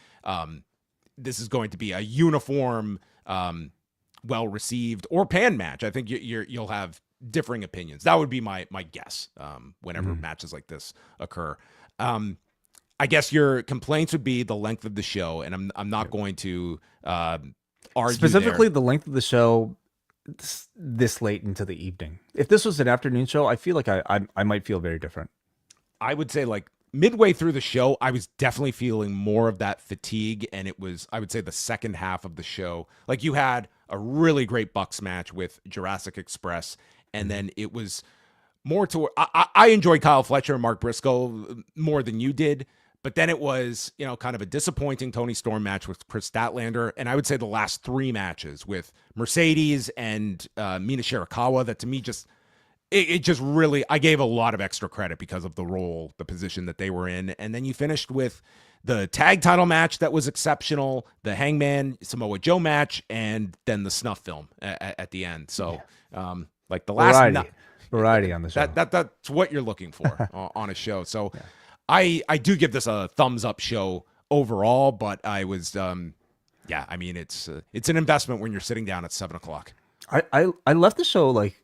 a uniform, well received or panned match. I think you'll have differing opinions. That would be my guess. Whenever matches like this occur, I guess your complaints would be the length of the show, and I'm not going to argue specifically there. The length of the show this late into the evening. If this was an afternoon show, I feel like I might feel very different. I would say like midway through the show, I was definitely feeling more of that fatigue, and it was, I would say, the second half of the show. Like you had a really great Bucks match with Jurassic Express, and then it was more to. I enjoyed Kyle Fletcher and Mark Briscoe more than you did, But then it was, kind of a disappointing Toni Storm match with Kris Statlander. And I would say the last 3 matches with Mercedes and Mina Shirakawa, that to me it just really, I gave a lot of extra credit because of the position that they were in. And then you finished with the tag title match that was exceptional, the Hangman Samoa Joe match, and then the snuff film at the end. So, like the last variety on the show. That's what you're looking for on a show. So, I do give this a thumbs up show overall, but I was, it's an investment when you're sitting down at 7:00. I left the show like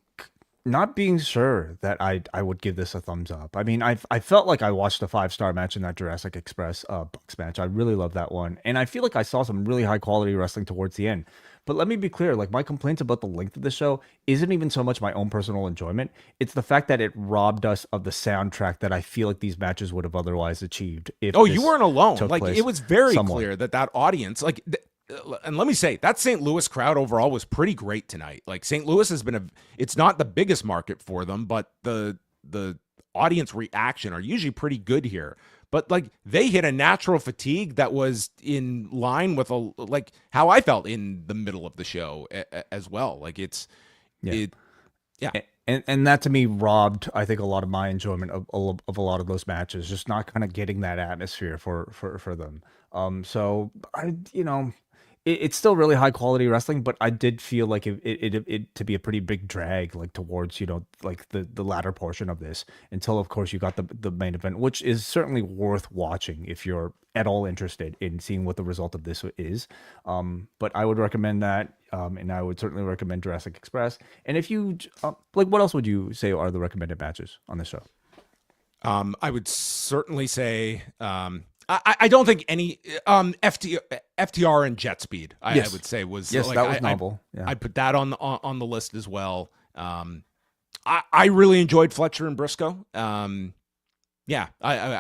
not being sure that I would give this a thumbs up. I mean, I felt like I watched a 5-star match in that Jurassic Express Bucks match. I really love that one, and I feel like I saw some really high quality wrestling towards the end. But let me be clear, like my complaints about the length of the show isn't even so much my own personal enjoyment. It's the fact that it robbed us of the soundtrack that I feel like these matches would have otherwise achieved. If you weren't alone. Like it was very clear that audience, like, and let me say, that St. Louis crowd overall was pretty great tonight. Like St. Louis has been it's not the biggest market for them, but the audience reaction are usually pretty good here. But like they hit a natural fatigue that was in line with like how I felt in the middle of the show as well. Like And that to me robbed, I think, a lot of my enjoyment of a lot of those matches, just not kind of getting that atmosphere for them. So it's still really high quality wrestling, but I did feel like it to be a pretty big drag, like towards, like the latter portion of this, until of course you got the main event, which is certainly worth watching if you're at all interested in seeing what the result of this is. But I would recommend that. And I would certainly recommend Jurassic Express. And if you like, what else would you say are the recommended matches on the show? I would certainly say, I don't think any FTR and JetSpeed. I would say was that was novel. I put that on the list as well. I really enjoyed Fletcher and Briscoe. I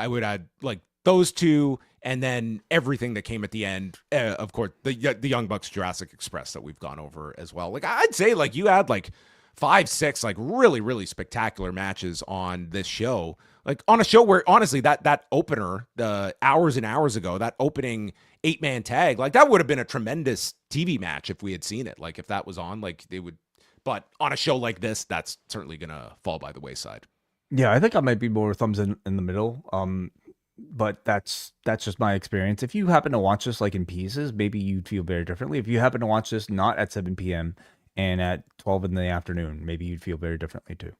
would add like those two, and then everything that came at the end. Of course, the Young Bucks Jurassic Express that we've gone over as well. Like I'd say, like you had like 5, 6 like really, really spectacular matches on this show. Like on a show where honestly that opener, the hours and hours ago, that opening 8-man tag, like that would have been a tremendous TV match if we had seen it. Like if that was on, like they would. But on a show like this, that's certainly gonna fall by the wayside. Yeah, I think I might be more thumbs in the middle. But that's just my experience. If you happen to watch this like in pieces, maybe you'd feel very differently. If you happen to watch this not at 7 p.m. and at 12 in the afternoon, maybe you'd feel very differently too.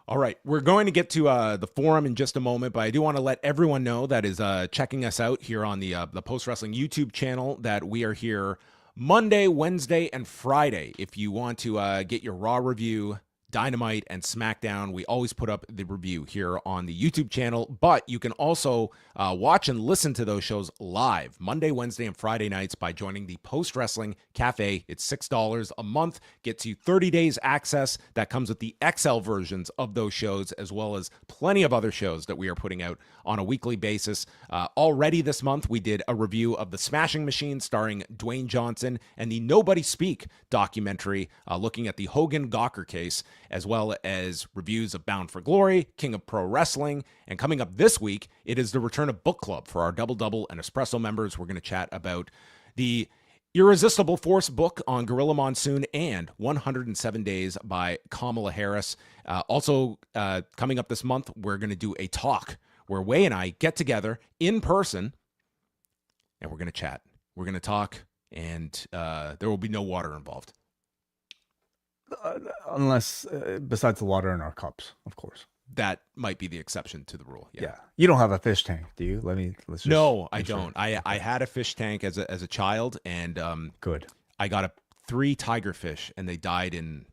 All right, we're going to get to the forum in just a moment, but I do want to let everyone know that is checking us out here on the Post Wrestling YouTube channel that we are here Monday, Wednesday, and Friday. If you want to get your Raw review, Dynamite, and SmackDown, we always put up the review here on the YouTube channel, but you can also watch and listen to those shows live Monday, Wednesday, and Friday nights by joining the Post Wrestling Cafe. It's $6 a month, gets you 30 days access. That comes with the XL versions of those shows, as well as plenty of other shows that we are putting out on a weekly basis. Already this month, we did a review of The Smashing Machine starring Dwayne Johnson and the Nobody Speak documentary looking at the Hogan Gawker case, as well as reviews of Bound for Glory, King of Pro Wrestling. And coming up this week, it is the return of Book Club for our Double Double and Espresso members. We're going to chat about the Irresistible Force book on Gorilla Monsoon and 107 Days by Kamala Harris. Also, coming up this month, we're going to do a talk where Wai and I get together in person, and we're going to chat. We're going to talk, and there will be no water involved. Unless, besides the water in our cups, of course. That might be the exception to the rule. Yeah. You don't have a fish tank, do you? No, I don't. I had a fish tank as a child, and good. I got 3 tiger fish, and they died in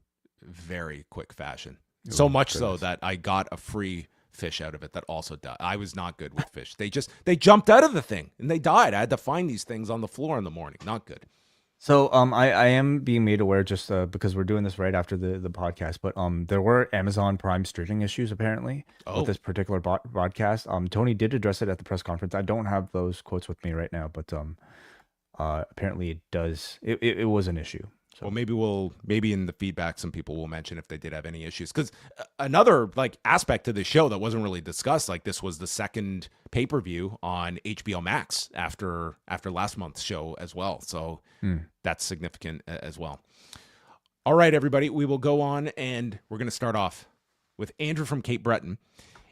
very quick fashion. So much so that I got a free fish out of it that also died. I was not good with fish. They jumped out of the thing and they died. I had to find these things on the floor in the morning. Not good. So I am being made aware just because we're doing this right after the podcast, but there were Amazon Prime streaming issues apparently with this particular broadcast. Toni did address it at the press conference. I don't have those quotes with me right now, but apparently it does. It was an issue. Well, maybe in the feedback, some people will mention if they did have any issues. Because another like aspect to the show that wasn't really discussed, like this was the second pay-per-view on HBO Max after last month's show as well. So that's significant as well. All right, everybody, we will go on and we're going to start off with Andrew from Cape Breton.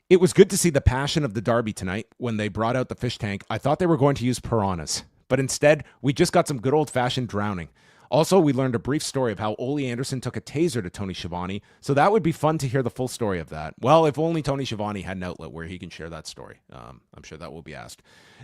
It was good to see the passion of the Derby tonight when they brought out the fish tank. I thought they were going to use piranhas, but instead we just got some good old-fashioned drowning. Also, we learned a brief story of how Ole Anderson took a taser to Tony Schiavone, so that would be fun to hear the full story of that. Well, if only Tony Schiavone had an outlet where he can share that story. I'm sure that will be asked.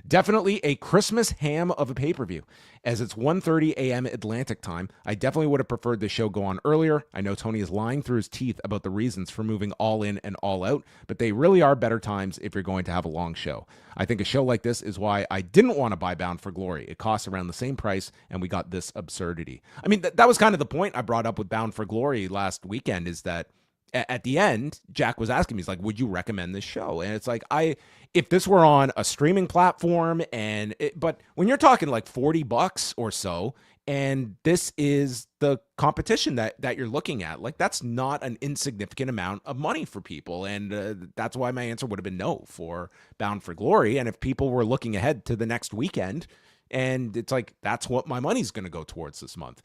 Definitely a Christmas ham of a pay-per-view. As it's 1:30 a.m. Atlantic time, I definitely would have preferred the show go on earlier. I know Tony is lying through his teeth about the reasons for moving All In and All Out, but they really are better times if you're going to have a long show. I think a show like this is why I didn't want to buy Bound for Glory. It costs around the same price, and we got this absurdity. I mean, that was kind of the point I brought up with Bound for Glory last weekend, is that at the end, Jack was asking me, he's like, would you recommend this show? And it's like, if this were on a streaming platform, but when you're talking like $40 or so, and this is the competition that you're looking at, like that's not an insignificant amount of money for people. And that's why my answer would have been no for Bound for Glory. And if people were looking ahead to the next weekend, and it's like, that's what my money's going to go towards this month.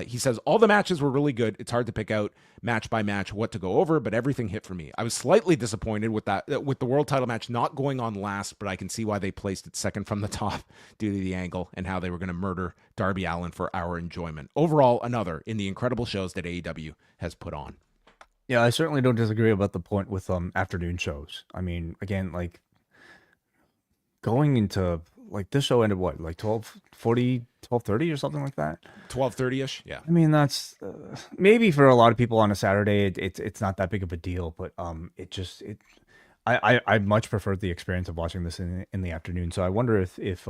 He says, all the matches were really good. It's hard to pick out match by match what to go over, but everything hit for me. I was slightly disappointed with the world title match not going on last, but I can see why they placed it second from the top due to the angle and how they were going to murder Darby Allin for our enjoyment. Overall, another in the incredible shows that AEW has put on. Yeah, I certainly don't disagree about the point with afternoon shows. I mean, again, like going into like this show ended what, like 12:40, 12:30 or something like that? 12:30ish, yeah. I mean, that's maybe for a lot of people on a Saturday, it's not that big of a deal, but I much preferred the experience of watching this in the afternoon. So I wonder if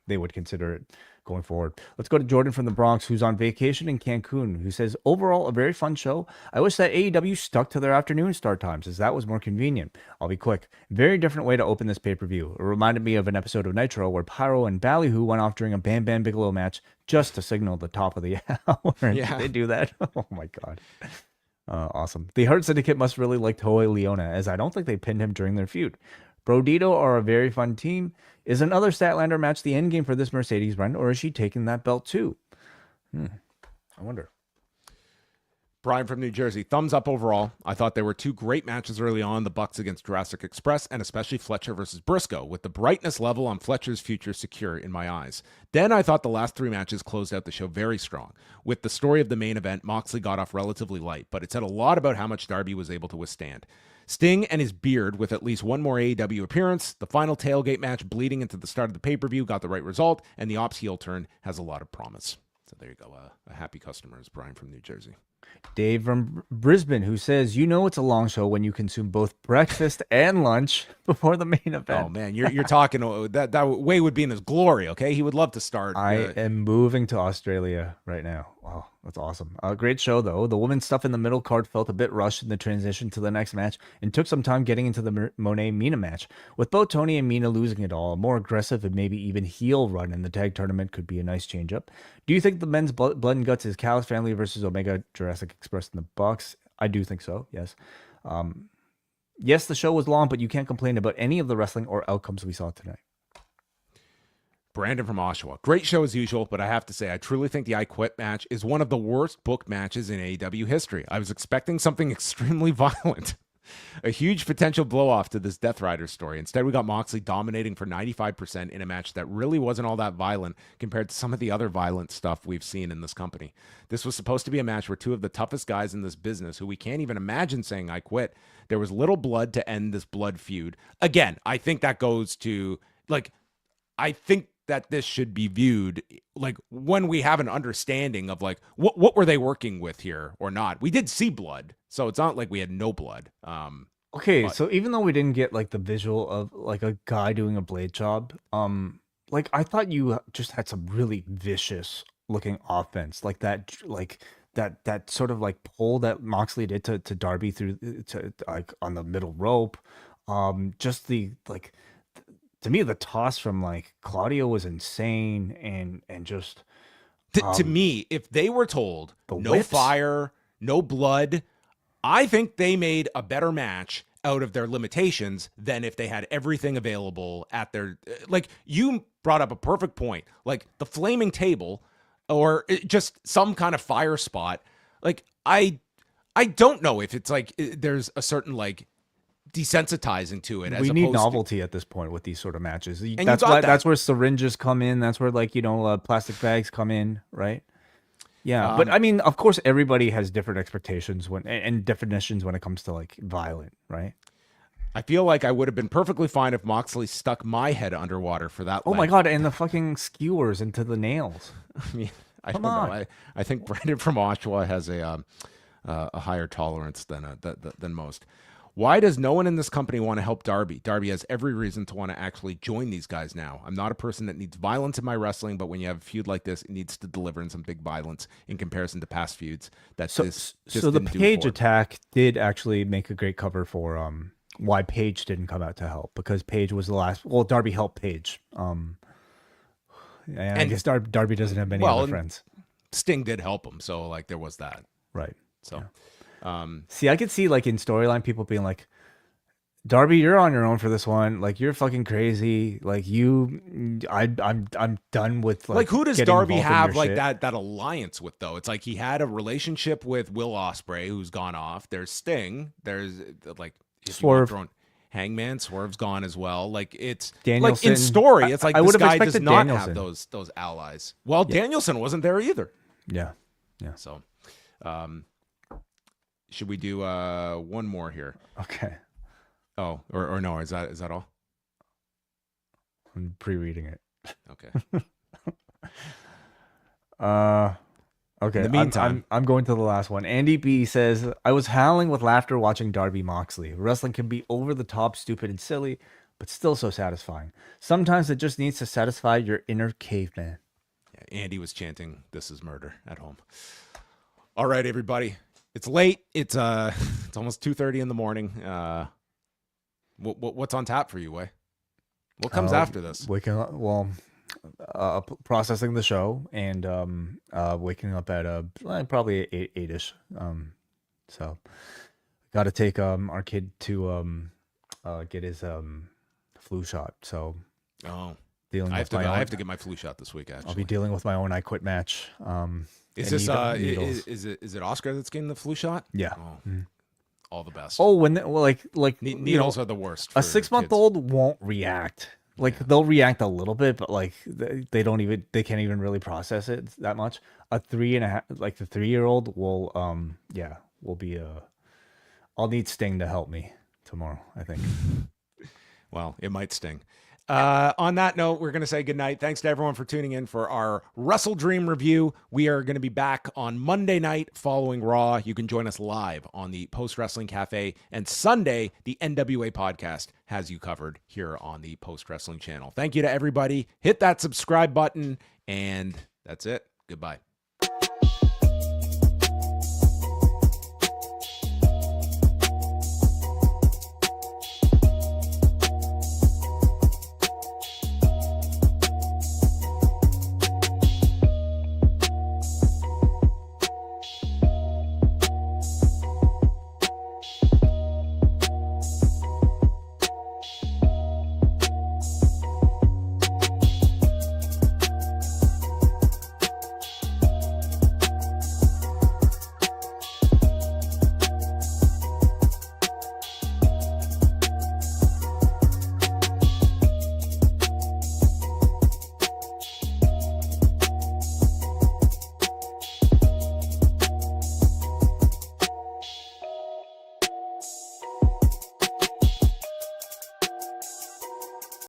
they would consider it going forward. Let's go to Jordan from the Bronx, who's on vacation in Cancun, who says, overall, a very fun show. I wish that AEW stuck to their afternoon start times, as that was more convenient. I'll be quick. Very different way to open this pay-per-view. It reminded me of an episode of Nitro where Pyro and Ballyhoo went off during a Bam Bam Bigelow match just to signal the top of the hour. Yeah. Did they do that? Oh my God. Awesome. The Hurt Syndicate must really like Toei Leona, as I don't think they pinned him during their feud. Brodido are a very fun team. Is another Statlander match the endgame for this Mercedes run, or is she taking that belt too? I wonder. Brian from New Jersey, thumbs up overall. I thought there were two great matches early on, the Bucks against Jurassic Express, and especially Fletcher versus Briscoe, with the brightness level on Fletcher's future secure in my eyes. Then I thought the last three matches closed out the show very strong. With the story of the main event, Moxley got off relatively light, but it said a lot about how much Darby was able to withstand. Sting and his beard with at least one more AEW appearance, the final tailgate match bleeding into the start of the pay-per-view got the right result, and the Ops heel turn has a lot of promise. So there you go. A happy customer is Brian from New Jersey. Dave from Brisbane, who says, you know it's a long show when you consume both breakfast and lunch before the main event. Oh, man, you're talking, that Way would be in his glory, okay? He would love to start. I am moving to Australia right now. Wow, that's awesome. Great show, though. The women's stuff in the middle card felt a bit rushed in the transition to the next match and took some time getting into the Moné-Mina match. With both Toni and Mina losing it all, a more aggressive and maybe even heel run in the tag tournament could be a nice change-up. Do you think the men's blood and guts is Callis family versus Omega, Jurassic Express, and the Bucks? I do think so, yes. Yes, the show was long, but you can't complain about any of the wrestling or outcomes we saw tonight. Brandon from Oshawa. Great show as usual, but I have to say, I truly think the I Quit match is one of the worst booked matches in AEW history. I was expecting something extremely violent. A huge potential blow-off to this Death Rider story. Instead, we got Moxley dominating for 95% in a match that really wasn't all that violent compared to some of the other violent stuff we've seen in this company. This was supposed to be a match where two of the toughest guys in this business, who we can't even imagine saying I quit, there was little blood to end this blood feud. Again, I think that goes to, like, I think that this should be viewed like when we have an understanding of like what were they working with here or not. We did see blood, so it's not like we had no blood. So even though we didn't get like the visual of like a guy doing a blade job, like I thought you just had some really vicious looking offense, like that sort of like pull that Moxley did to Darby through to like on the middle rope. Just the like. To me, the toss from like Claudio was insane, and just To me, if they were told no whips? fire, no blood, I think they made a better match out of their limitations than if they had everything available at their, like you brought up a perfect point, like the flaming table or just some kind of fire spot. Like I don't know if it's like there's a certain like desensitizing to it. We need novelty at this point with these sort of matches. That's where syringes come in. That's where like, plastic bags come in, right? Yeah, but I mean, of course, everybody has different expectations and definitions when it comes to like violent, right? I feel like I would have been perfectly fine if Moxley stuck my head underwater for that. Oh my god, and the fucking skewers into the nails. I mean, I don't know. I think Brandon from Oshawa has a higher tolerance than most. Why does no one in this company want to help Darby? Darby has every reason to want to actually join these guys now. I'm not a person that needs violence in my wrestling, but when you have a feud like this, it needs to deliver in some big violence in comparison to past feuds. So the Page attack did actually make a great cover for why Page didn't come out to help, because Page was the last. Well, Darby helped Page. And I guess Darby doesn't have many other friends. Sting did help him, so like there was that. Right. So. Yeah. See, I could see like in storyline people being like, Darby, you're on your own for this one. Like you're fucking crazy. Like I'm done with like who does Darby have like that alliance with though? It's like he had a relationship with Will Ospreay who's gone off. There's Sting. There's like Swerve. Hangman. Swerve's gone as well. Like it's Danielson. Like in story, it's like I this guy does not Danielson. have those allies. Well, yeah. Danielson wasn't there either. Yeah. So, should we do one more here? Okay. Oh, or no? Is that all? I'm pre-reading it. Okay. Okay. In the meantime, I'm going to the last one. Andy B says, I was howling with laughter watching Darby Moxley. Wrestling can be over the top, stupid, and silly, but still so satisfying. Sometimes it just needs to satisfy your inner caveman. Yeah, Andy was chanting, "This is murder" at home. All right, everybody. It's late. It's almost 2:30 in the morning. What's on tap for you, Wai? What comes after this? Waking up. Well, processing the show and waking up at probably 8-ish. So got to take our kid to get his flu shot. So I have to get my flu shot this week. Actually, I'll be dealing with my own I Quit match. Is it Oscar that's getting the flu shot? Yeah. Oh, all the best. Oh, needles are the worst. A 6-month-old won't react. Like they'll react a little bit, but like they can't even really process it that much. A 3.5, like the 3-year-old will be I'll need Sting to help me tomorrow, I think. Well, it might sting. On that note, we're going to say goodnight. Thanks to everyone for tuning in for our WrestleDream review. We are going to be back on Monday night following Raw. You can join us live on the Post Wrestling Cafe. And Sunday, the NWA podcast has you covered here on the Post Wrestling channel. Thank you to everybody. Hit that subscribe button. And that's it. Goodbye.